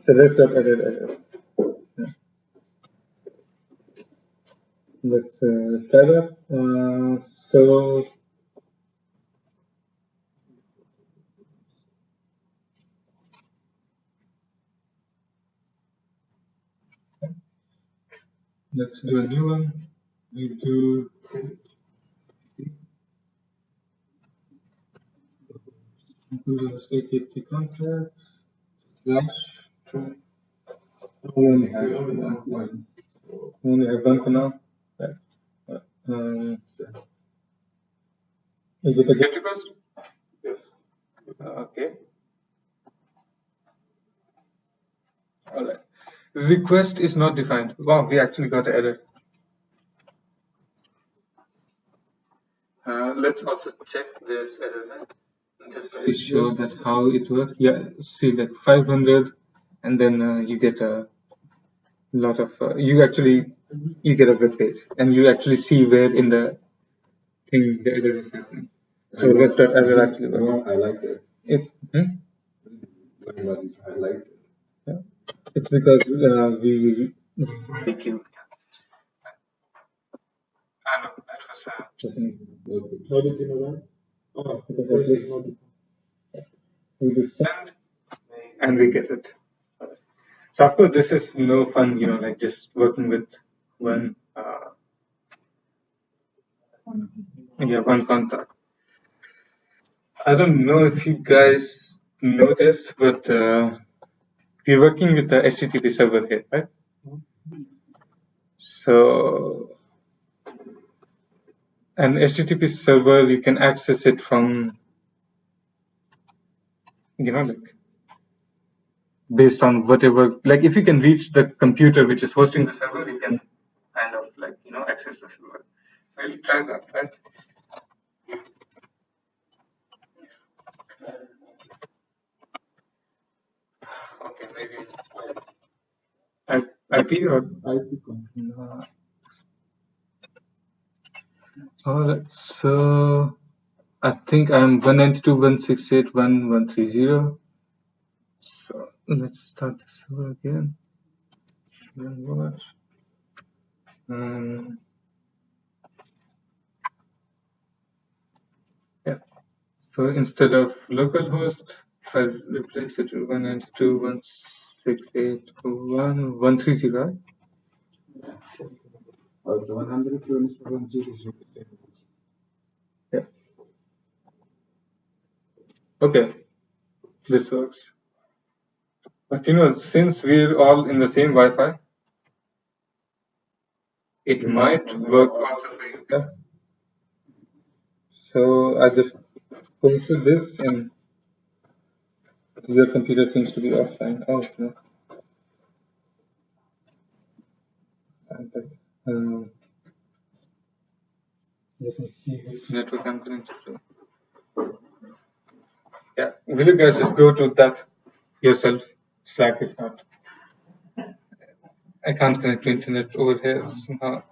So res.error. Yeah. Let's try that. So let's do a new one. We do HTTP contacts / true. We only have one. We only have one for now. Right. Is it a GET request? Yes. Okay. All right. Request is not defined. Wow, we actually got an error. Let's also check this error just to be sure that how it works. Yeah, see like 500, and then you get a lot of. You get a web page, and you actually see where in the thing the error is happening. So rest.error actually works. I like it. I like it. Yeah. It's because we IQ. I know that was How did you know that? Oh, because it's not. we do send and we get it. So of course this is no fun, like just working with one one contact. I don't know if you guys know this, but we're working with the HTTP server here, right? So an HTTP server, you can access it from, like based on whatever, like if you can reach the computer which is hosting the server, you can kind of like, access the server. We'll try that, right? Okay, maybe IP or IP. no. Alright, so I think I'm 192.168.1.130. So let's start the server again. Then watch. Yeah. So instead of localhost, if I replace it with 192.168.1.130. Oh, it's 127.0.0. Yeah. Okay. This works. But since we're all in the same Wi-Fi, it might work also for you. Yeah? So I just posted this, and your computer seems to be offline. Oh no. Let me see which network I'm connected to. Yeah, will you guys just go to that yourself? Slack is not. I can't connect to internet over here somehow.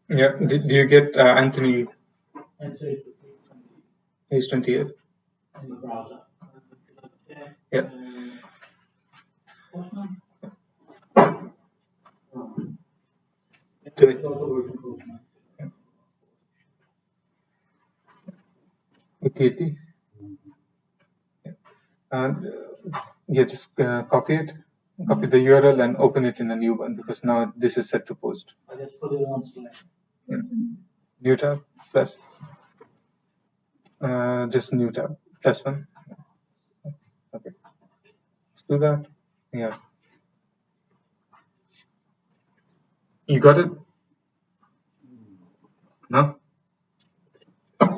Yeah. Do you get Anthony H28? in the browser. Yeah. Do it. It also works in Postman. Okay. And you just copy it, copy the URL and open it in a new one, because now this is set to post. I just put it on Slack. New tab plus just new tab +1. Okay, let's do that. Yeah, you got it? No? Try.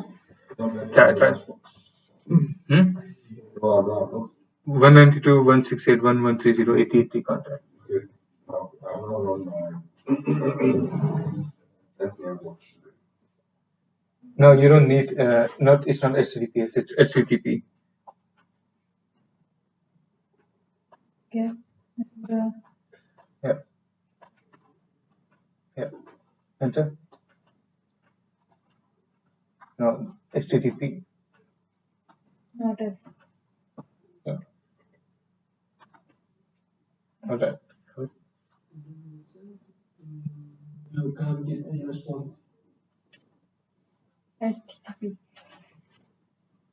192.168.1.130.80 contact. No, you don't need. It's not HTTPS. It's HTTP. Okay. Yeah. Enter. No, HTTP. Not as. Yeah. All right. You can't get any response. HTTP.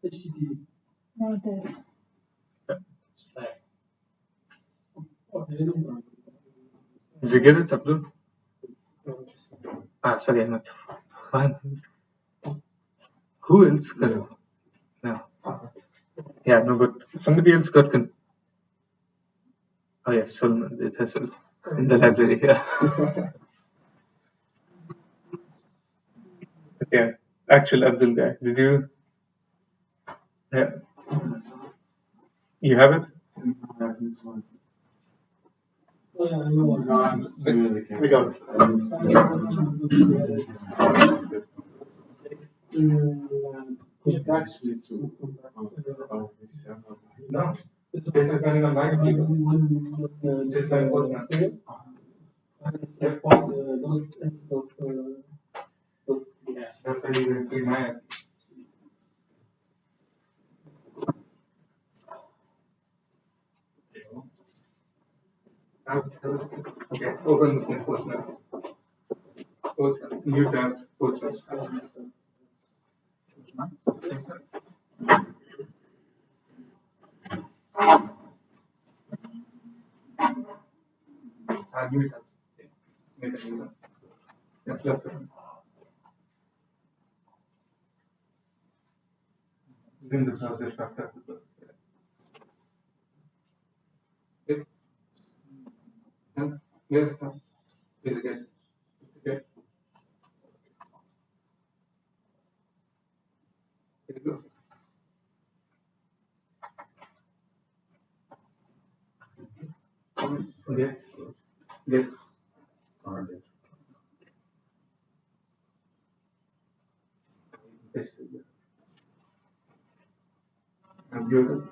HTTP. Not as. Slack. Did you get it, Abdul? Sorry, I'm not. Fine. Who else got it? No. Yeah, no, but somebody else got. Oh yes, Solomon. It has in the library. Yeah. Okay. Actual Abdul guy. Did you? Yeah. You have it? Oh, yeah, I know. We got it. No. This is running on my computer. Just like Postman. That's That's why you can see my app. Okay, open the Postman. Postman. New tab. Postman. New tab. Make a new one. Yeah, plus one. Then this was the structure. Okay. Yes. Is it good? It's okay. Here you go. Okay. Yes. Paste it. And you're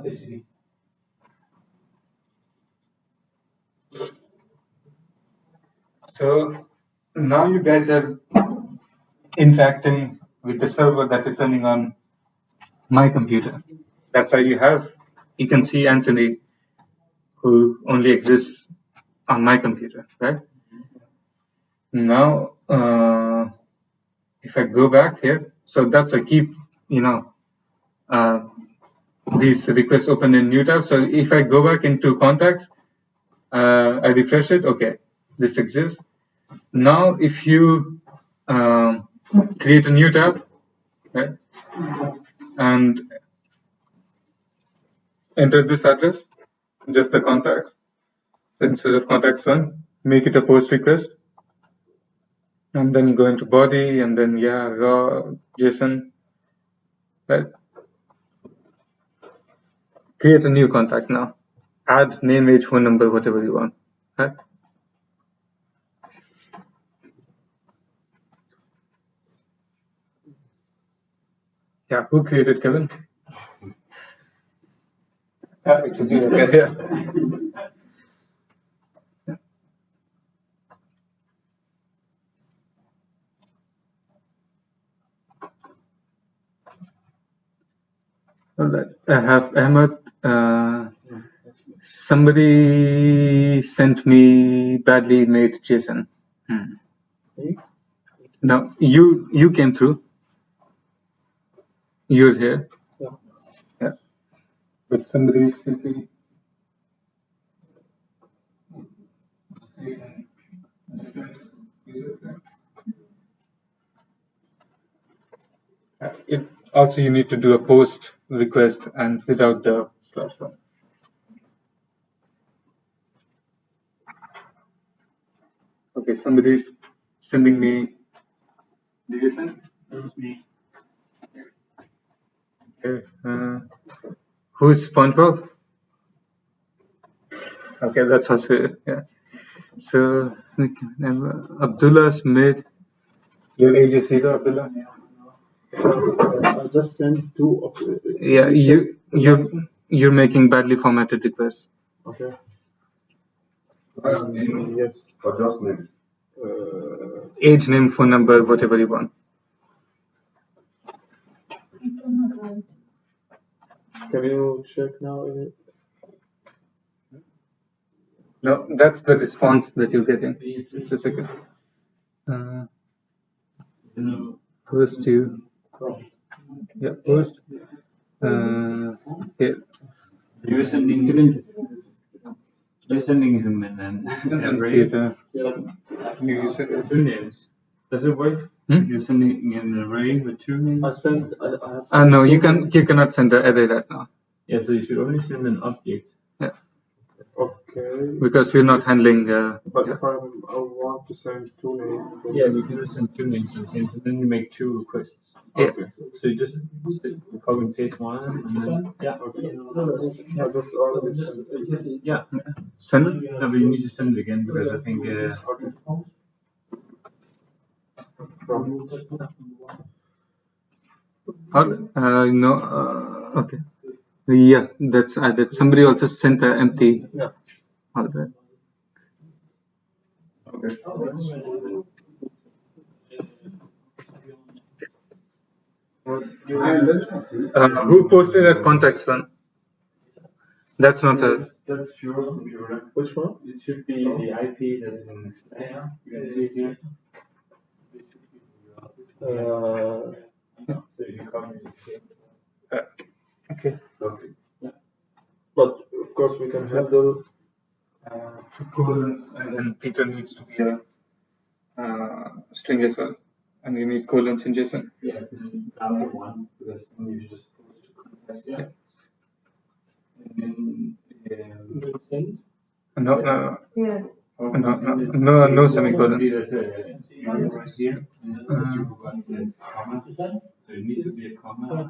HTTP. So now you guys are interacting with the server that is running on my computer. That's why you can see Anthony, who only exists on my computer, right? Now, if I go back here, so that's I keep, these requests open in new tab. So if I go back into contacts, I refresh it. Okay, this exists. Now, if you create a new tab, right, and enter this address, just the contacts. So instead of contacts one, make it a post request, and then go into body, and then raw JSON, right? Create a new contact now. Add name, age, phone number, whatever you want, right? Yeah, who created Kevin? It was you. Okay, yeah. All right. I have Ahmed. Somebody sent me badly made JSON. Now you came through. You're here. Yeah. But somebody should be. It also you need to do a post request and without the /1. Okay, somebody's sending me. Did you send? That was me. Okay. Who's SpongeBob? Okay, that's also yeah. So Abdullah's made. Your age is 0, Abdullah. I just sent 2 of it. Yeah, you're making badly formatted requests. Okay. Yes. Or just name. Age, name, phone number, whatever you want. Can you check now? No, that's the response that you're getting. Just a second. First you. Yeah, post. Here. You're sending him an array. You said Two names. Does it work? You're sending an array with 2 names. I have no, you cannot send the array right now. Yeah, so you should only send an object. Yeah. Okay. Because we're not handling. But if I want to send 2 names. Yeah, you can just send 2 names to the same, and then you make 2 requests. Yeah. Okay. So you just copy and paste one, and then Yeah, just already sent it. yeah. Send it. No, but you need to send it again because I think. No. Okay. Yeah, that's added. Somebody also sent an empty. Yeah. All right. Okay. Who posted that context one? That's not a. That's your computer. Which one? It should be the IP that's in there. You can see it here. So you can copy it. Okay. Okay. But of course we can handle. Colons, and then Peter needs to be a string as well, and you need colons in JSON. Yeah, after one because then you just post to context. Yeah. And then No. Yeah. No semicolons. See, that's right here. Comma. So it needs to be a comma.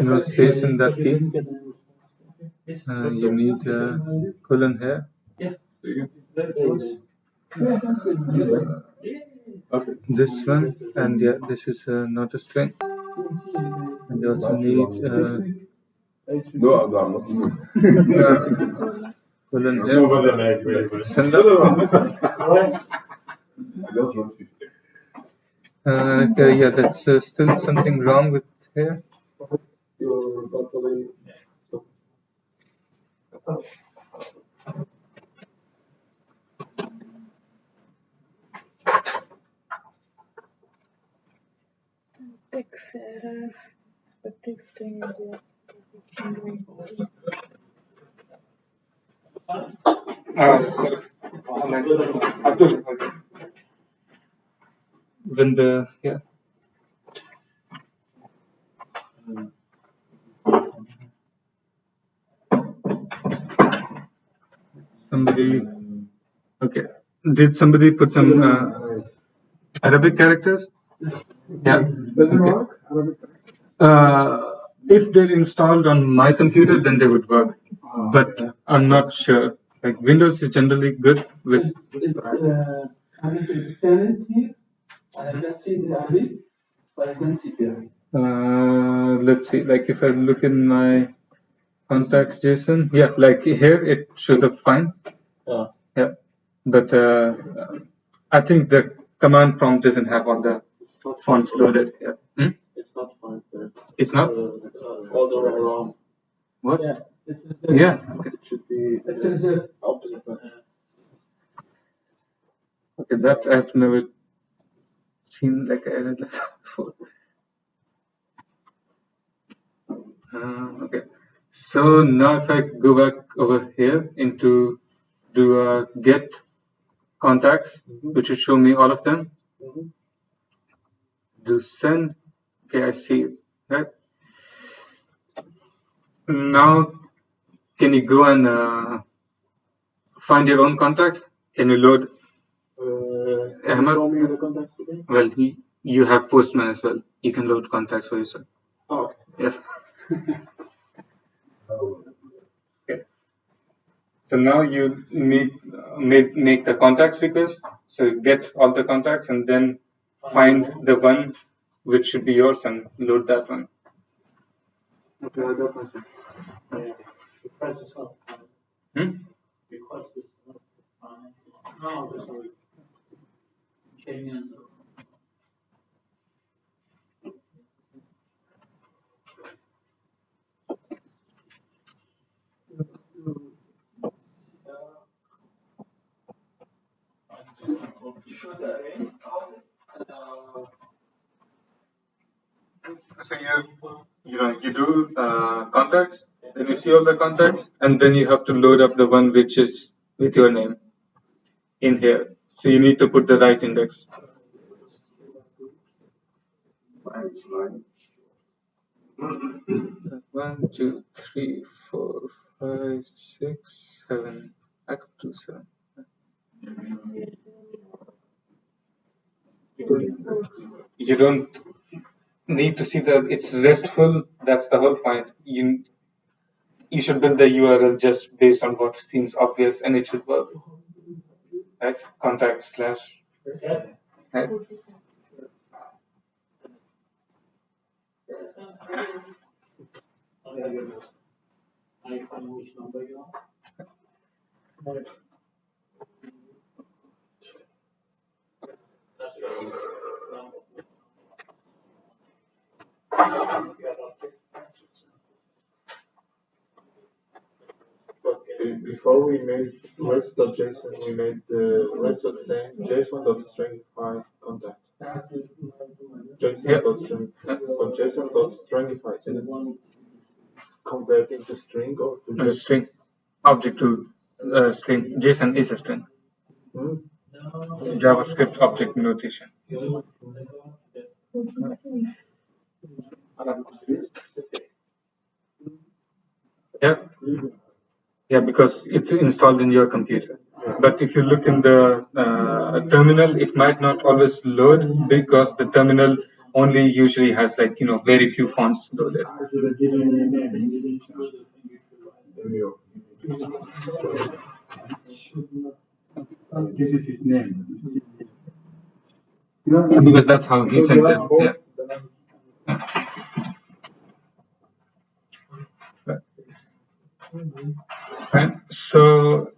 No space in that key. You need a colon here. Yeah. So you can see This one, and yeah, this is not a string. And you also need No, I'm not. colon here. Send that. I just wrote 50. Yeah, that's still something wrong with here. You're totally. Text error. Subject string is your position. Sorry. Abdul. When the somebody. Okay. Did somebody put some Arabic characters? Yeah. Does it Okay. work? Arabic? If they're installed on my computer, then they would work. But I'm not sure. Like Windows is generally good with. Can you see the tenant here? I can see the Arabic, but I can see the. Let's see. Like if I look in my contacts JSON, yeah, like here it shows up fine. Yeah, but I think the command prompt doesn't have all the fonts loaded. Yeah. It's not fine. It's not. It's all the way around. What? Yeah. This is the, Yeah. Okay. It should be. This is the opposite. Okay, that I've never seen like an error like that before. Okay. So now if I go back over here into do a get contacts, which will show me all of them. Do send. Okay, I see it. Right. Now, can you go and find your own contacts? Can you load? Can you show me the contacts again? Well, you have Postman as well. You can load contacts for yourself. Oh, okay. Yeah. Okay. So now you need make the contacts request. So get all the contacts and then find the one which should be yours and load that one. Okay, I got myself. Request is not fine. Request is not fine. No, this is Kenyan. So you do contacts, then you see all the contacts, and then you have to load up the one which is with your name in here. So you need to put the right index. 1, 2, 3, 4, 5, 6, 7. I could do 7. You don't need to see that it's restful. That's the whole point. You should build the URL just based on what seems obvious, and it should work. Right? Contact slash. Right? I find which number you are. Before we made rest.json, we made the rest.json.stringify contact. JSON.string, but JSON.stringify is it converting to string or to String. Object to string. JSON is a string. JavaScript object notation. Yeah. Yeah, because it's installed in your computer. But if you look in the terminal, it might not always load because the terminal only usually has very few fonts loaded. This is his name. Yeah, because that's how he sent it. Yeah. Right. So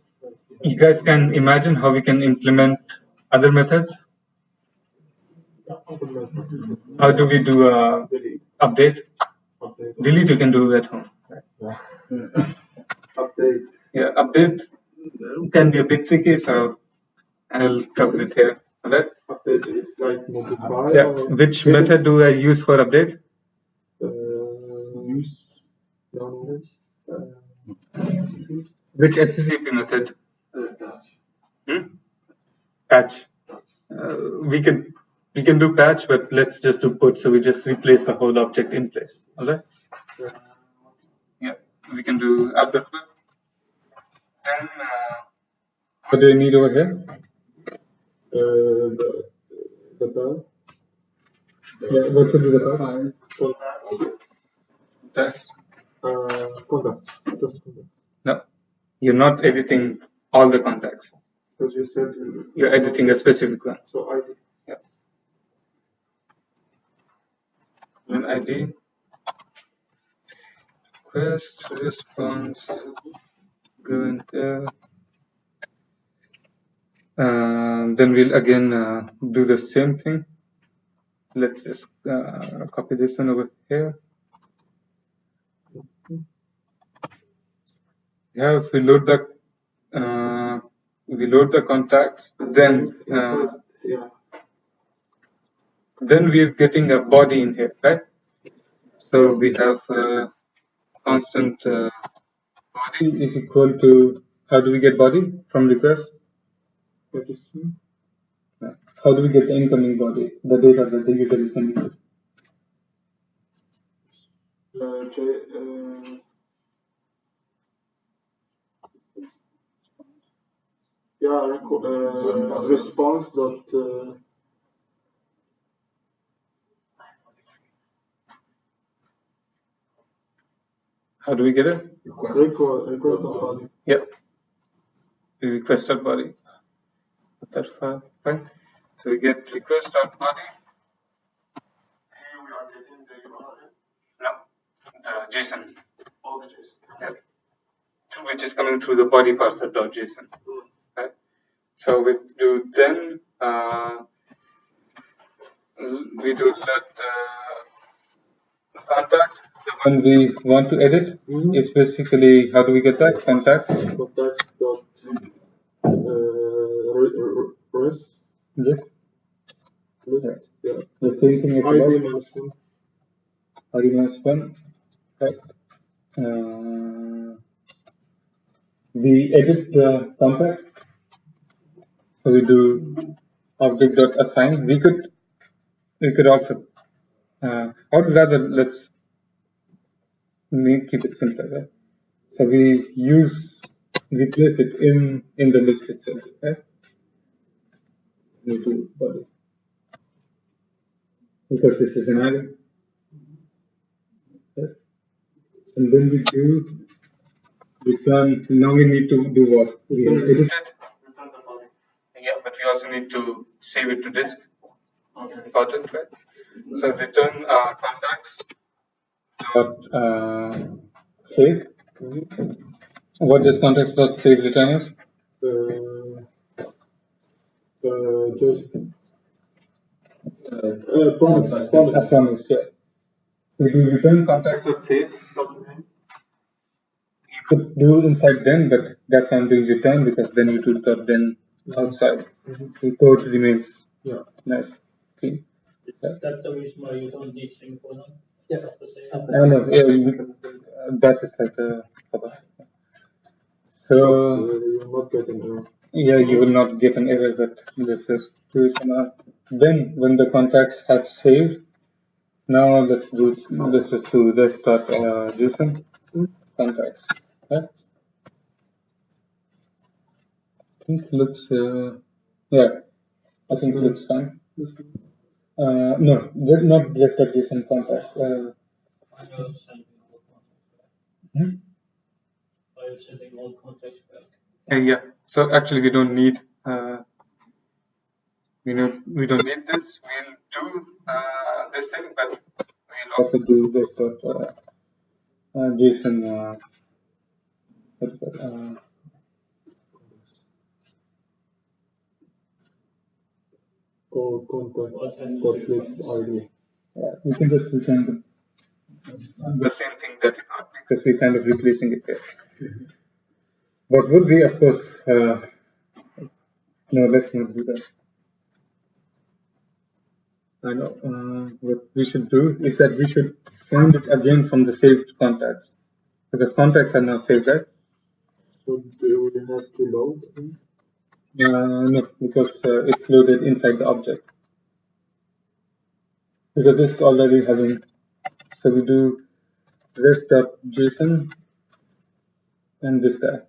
you guys can imagine how we can implement other methods. How do we do a update? update. Delete you can do at home. Update. Yeah, update can be a bit tricky, so I'll cover it here. Alright. Update is like modify. Yeah. Or Which method do I use for update? Use. No. Which HTTP method? Patch. We can do patch, but let's just do put. So we just replace the whole object in place. Alright. Yeah. We can do app.put. Then what do you need over here? The bell. Yeah. What should be the file? Contacts. Contacts. Just contacts. No, you're not editing all the contacts. Because you said You're editing a specific one. so ID. Yeah. An ID. Request response. Go in there. Then we'll again do the same thing. Let's just copy this one over here. Yeah, if we load the contacts, then we're getting a body in here, right? So we have constant body is equal to, how do we get body from request? How do we get the incoming body, the data that the user is sending us? Response dot. How do we get it? Request body. Yep. Request body. Put that file, right? So we get request body. Here we are getting the URL. No, the JSON. All the JSON. Yep. Which is coming through the body parser.json. Right? So we do then we do let contact. The one we want to edit is basically, how do we get that? Contact. Contact dot res. Yes. Yeah. The same thing as ID minus one. ID minus one. Right. We edit the contact. So we do object.assign. We could also, I would rather let's keep it simpler, right? So we place it in the list itself, right? We do body. Because this is an array. Okay. And then we do return. Now we need to do what? We have edited. Return the body. Yeah, but we also need to save it to disk. Important, right? So return contacts dot save. What does contacts dot save return as? Just promise. Yeah. We do return contacts dot save. You could do inside then, but that's why I'm doing return, because then you do dot then outside. The code remains nice, clean. Is that the reason why you don't need semicolon? Yeah. No, that is like a cover. So you're not getting error. Yeah, you will not get an error, but let's just do it now. Then when the contacts have saved, now let's just do this dot JSON contacts. Right? I think it looks I think it looks fine. No, not just dot JSON contacts. Are you sending all contacts back? Yeah. So actually, we don't need we don't need this. We'll do this thing, but we'll also do this dot JSON. Or contacts dot list ID. Yeah, we can just return them. the same thing that we got because we're kind of replacing it here. What would be, of course, no, let's not do that. I know what we should do is that we should find it again from the saved contacts because contacts are now saved, right? So do we have to load it? No, because it's loaded inside the object. Because this is already having, so we do rest.json and this guy.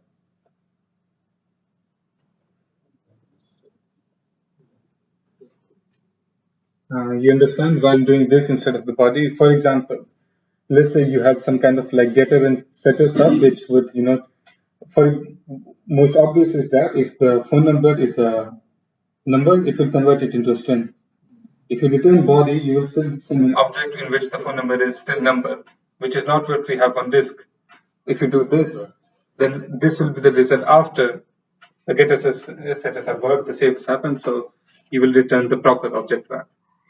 You understand why I'm doing this instead of the body? For example, let's say you have some kind of like getter and setter stuff, which would, for most obvious is that if the phone number is a number, it will convert it into a string. If you return body, you will still send an object in which the phone number is still number, which is not what we have on disk. If you do this, then this will be the result after the getter setters have worked, the save has happened, so you will return the proper object back.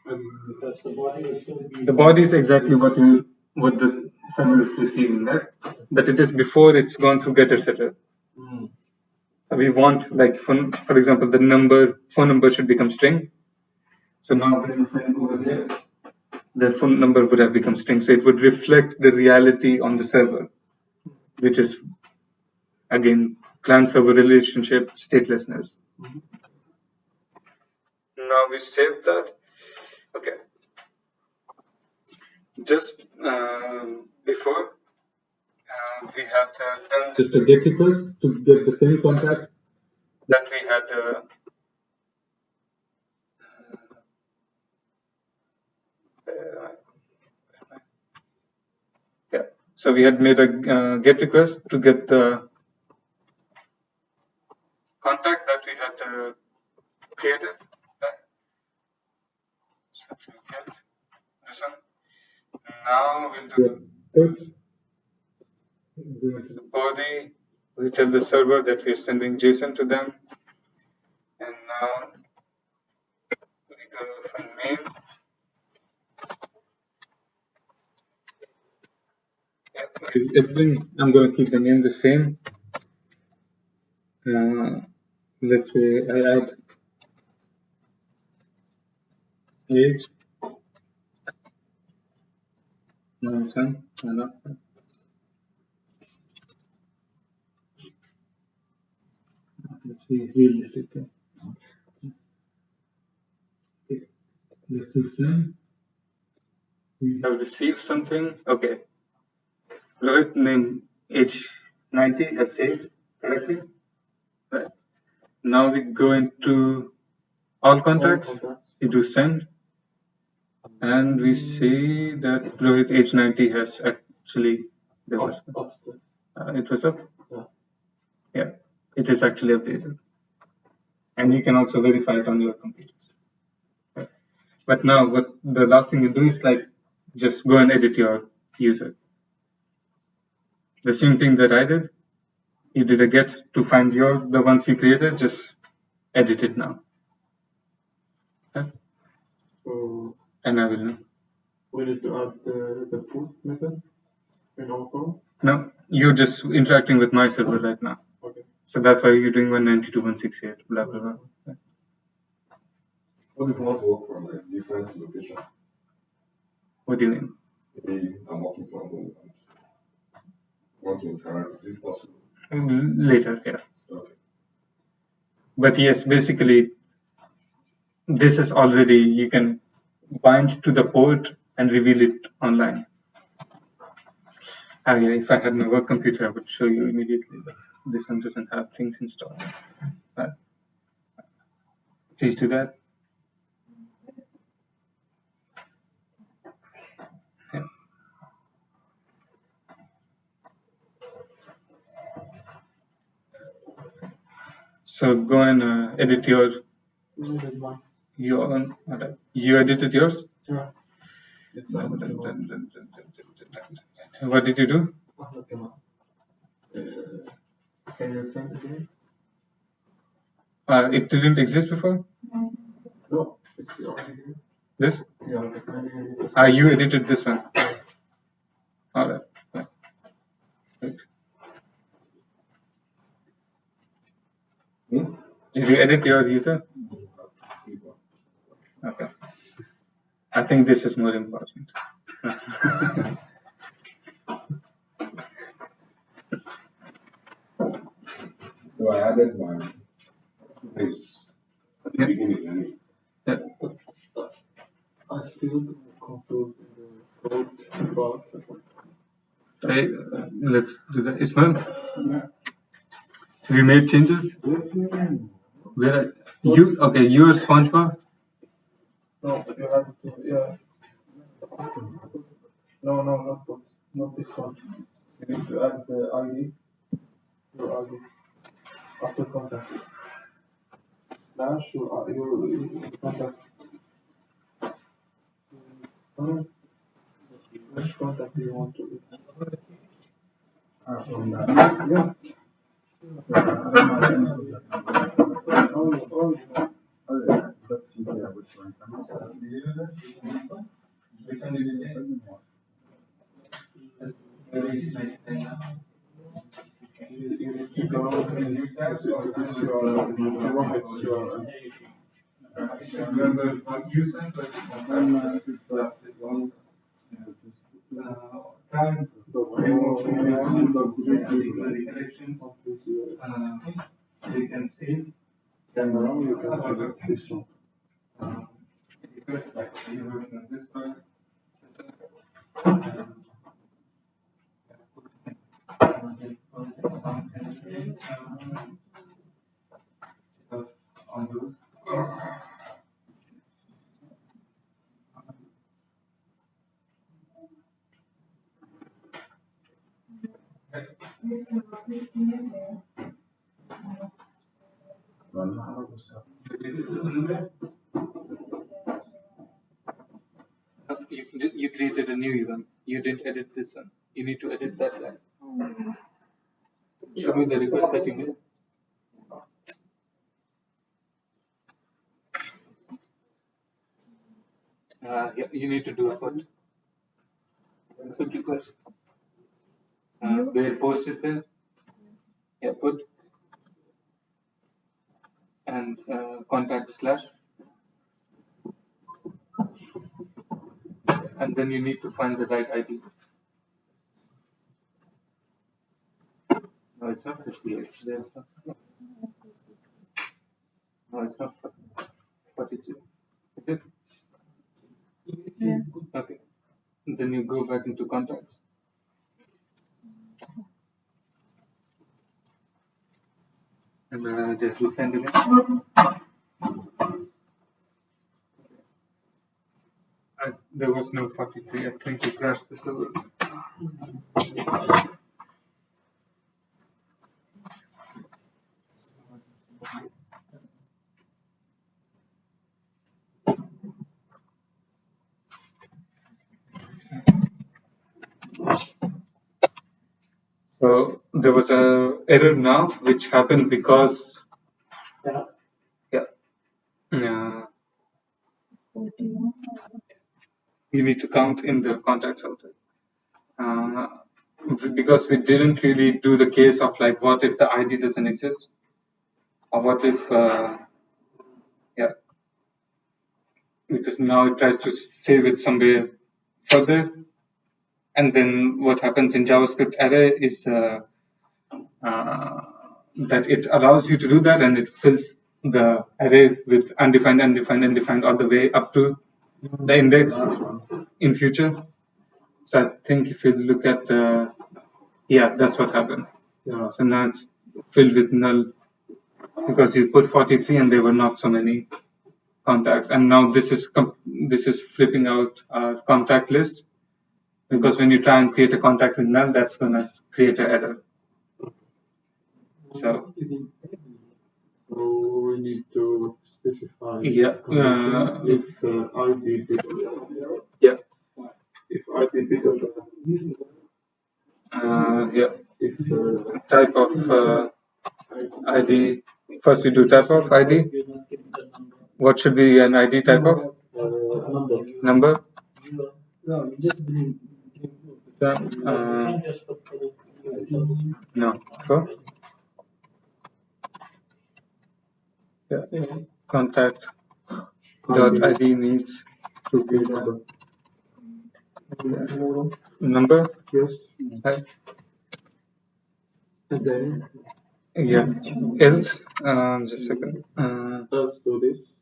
Because the body will still be. The body is exactly what the server is receiving, right? But it is before it's gone through getter setter. So we want, like, for example, the phone number should become string. So now when you send over here, the phone number would have become string. So it would reflect the reality on the server, which is, again, client-server relationship statelessness. Now we saved that. Okay. Just before, we had done just a get request to get the same contact that we had. Yeah. So we had made a get request to get the contact that we had created. Right? So to get this one. Now we'll do a put. Go into the body. We tell the server that we're sending JSON to them. And now we go for main. Everything, I'm going to keep the name the same. Let's say I add age. No, it's fine. No. Let's be realistic. Okay. Let's do send. We have received something. Okay. Rohit name age 90 has saved correctly. Right. Now we go into all contacts. We do send. And we see that Rohit age 90 has actually, there was, it was up? Yeah, it is actually updated. And you can also verify it on your computers. Right. But now what the last thing you do is like, just go and edit your user. The same thing that I did. You did a get to find the ones you created, just edit it now. Okay. And I will know. We need to add the put method in our code? No, you're just interacting with my server right now. Okay. So that's why you're doing 192.168, blah, blah, blah. Yeah. What if you want to work from a different location? What do you mean? Maybe I'm working from home and want to interact. Is it possible? Later, yeah. Okay. But yes, basically, this is already, you can bind to the port and reveal it online. Yeah, if I had my work computer, I would show you immediately, but this one doesn't have things installed. Please do that. Yeah. So go and edit your own. You edited yours? Yeah. What did you do? Can you send it again? It didn't exist before? No, it's already here. This? Yeah. You edited this one. All right. Right. Did you edit your user? Okay. I think this is more important. So I added my base at the beginning. Yeah. I still confused in the code part. Okay, let's do that. Ismail, have you made changes? Where are you? Okay, you're SpongeBob. No, you have to, yeah. No, not this one. You need to add the ID, your ID, after contact. Slash your contact. Which contact do you want to From that. Yeah. Let's see here which one. Which one did you take? You need to go and introduce your Remember what you sent, but time collections, so you can save. camera, you can select this one. Request like you working on this part. On those. You created a new one. You didn't edit this one. You need to edit that line. Show me the request that you made. Yeah, you need to do a put. Put request. Where post is there? Yeah, put. And contact slash. And then you need to find the right ID. No, it's not 58. There's not. No, it's not 42. Is it? Yeah. Okay. Then you go back into contacts. And just do send again. There was no 43. I think you crashed the server. So there was a error now which happened because you need to count in the contacts outside. Because we didn't really do the case of like what if the ID doesn't exist, or what if because now it tries to save it somewhere further, and then what happens in JavaScript array is that it allows you to do that, and it fills the array with undefined all the way up to the index in future. So I think if you look at that's what happened. Yeah. So now it's filled with null because you put 43 and there were not so many contacts, and now this is flipping out our contact list, because when you try and create a contact with null, that's going to create an error. So we need to specify if ID bigger. If ID bigger if type of ID. First we do type of ID. What should be an ID type of? Number. Number. No, just Then, You can't just put no, throw. Yeah, contact dot ID needs to be the number. Yes. Right? And then Yeah. Else, just a second. let's do this.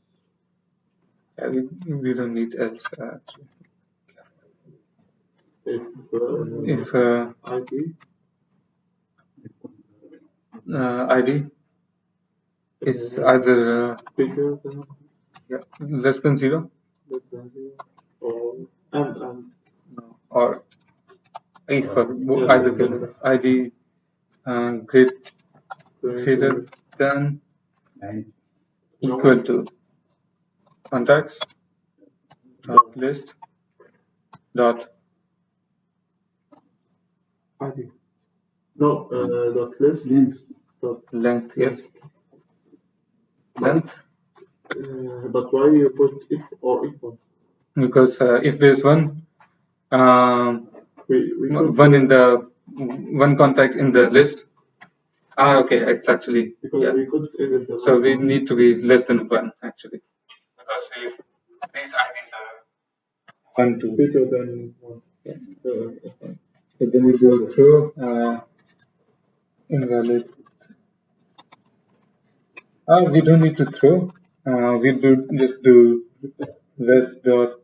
Yeah, we don't need else. Actually. If ID ID is either bigger than less than 0 or and or if either case, ID greater than equal to contacts dot list dot ID. No, dot list dot length. Yes, length. but why you put if or equal? Because if there's one We could one in the one contact in the list. Okay, it's actually because we could edit the so we need to be less than 1 actually, because these IDs are 1, 2. bigger than one. So then we go through invalid. We don't need to throw. We just do less dot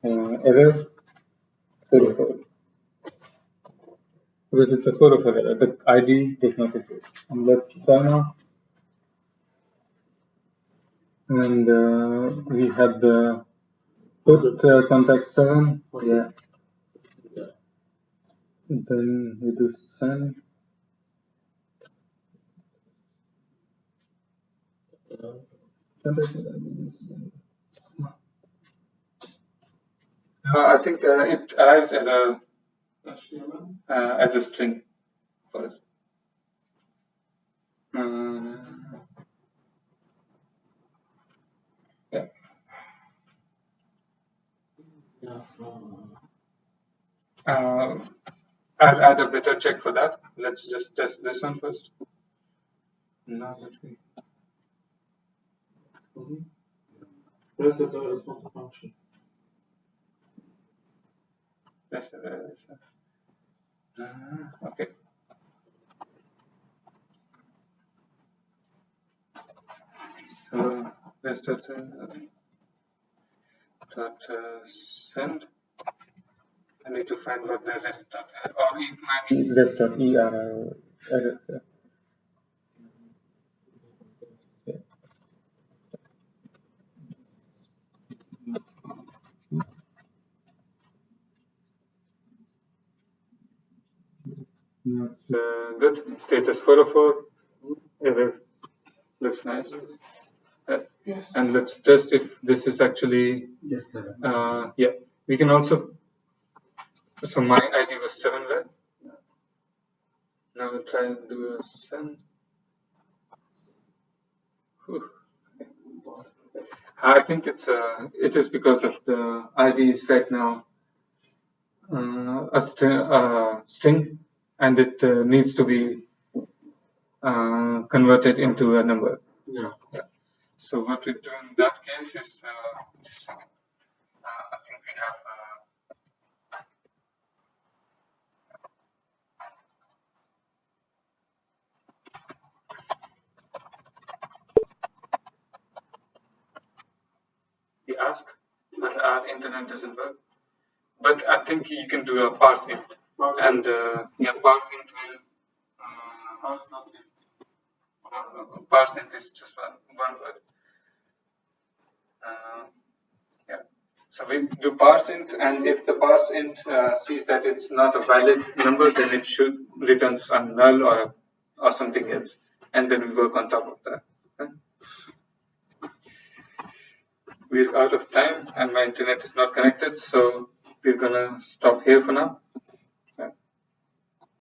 error 404, because it's a 404 error. The ID does not exist. And let's try now. And we have the put contact 7. Yeah. Then we do send. I think it arrives as a string first. Yeah. I'll add a better check for that. Let's just test this one first. Now that we. Press the response function. Yes, okay. So let's dot send. I need to find what the rest dot or it might be rest dot err error. Good. Status 404. Error looks nice. Yes. And let's test if this is actually. Yes, sir. Yeah. We can also. So my ID was 7, right? Now we'll try and do a send. Whew. I think it is because of the ID is right now a string, and it needs to be converted into a number. Yeah. So what we do in that case is just a second. I think we have. We ask, but our internet doesn't work. But I think you can do a parse int, and parse int will. Parse not int. Parse int is just one word. Yeah. So we do parse int, and if the parse int sees that it's not a valid number, then it should returns a null or something else, and then we work on top of that. Okay? We're out of time, and my internet is not connected, so we're gonna stop here for now.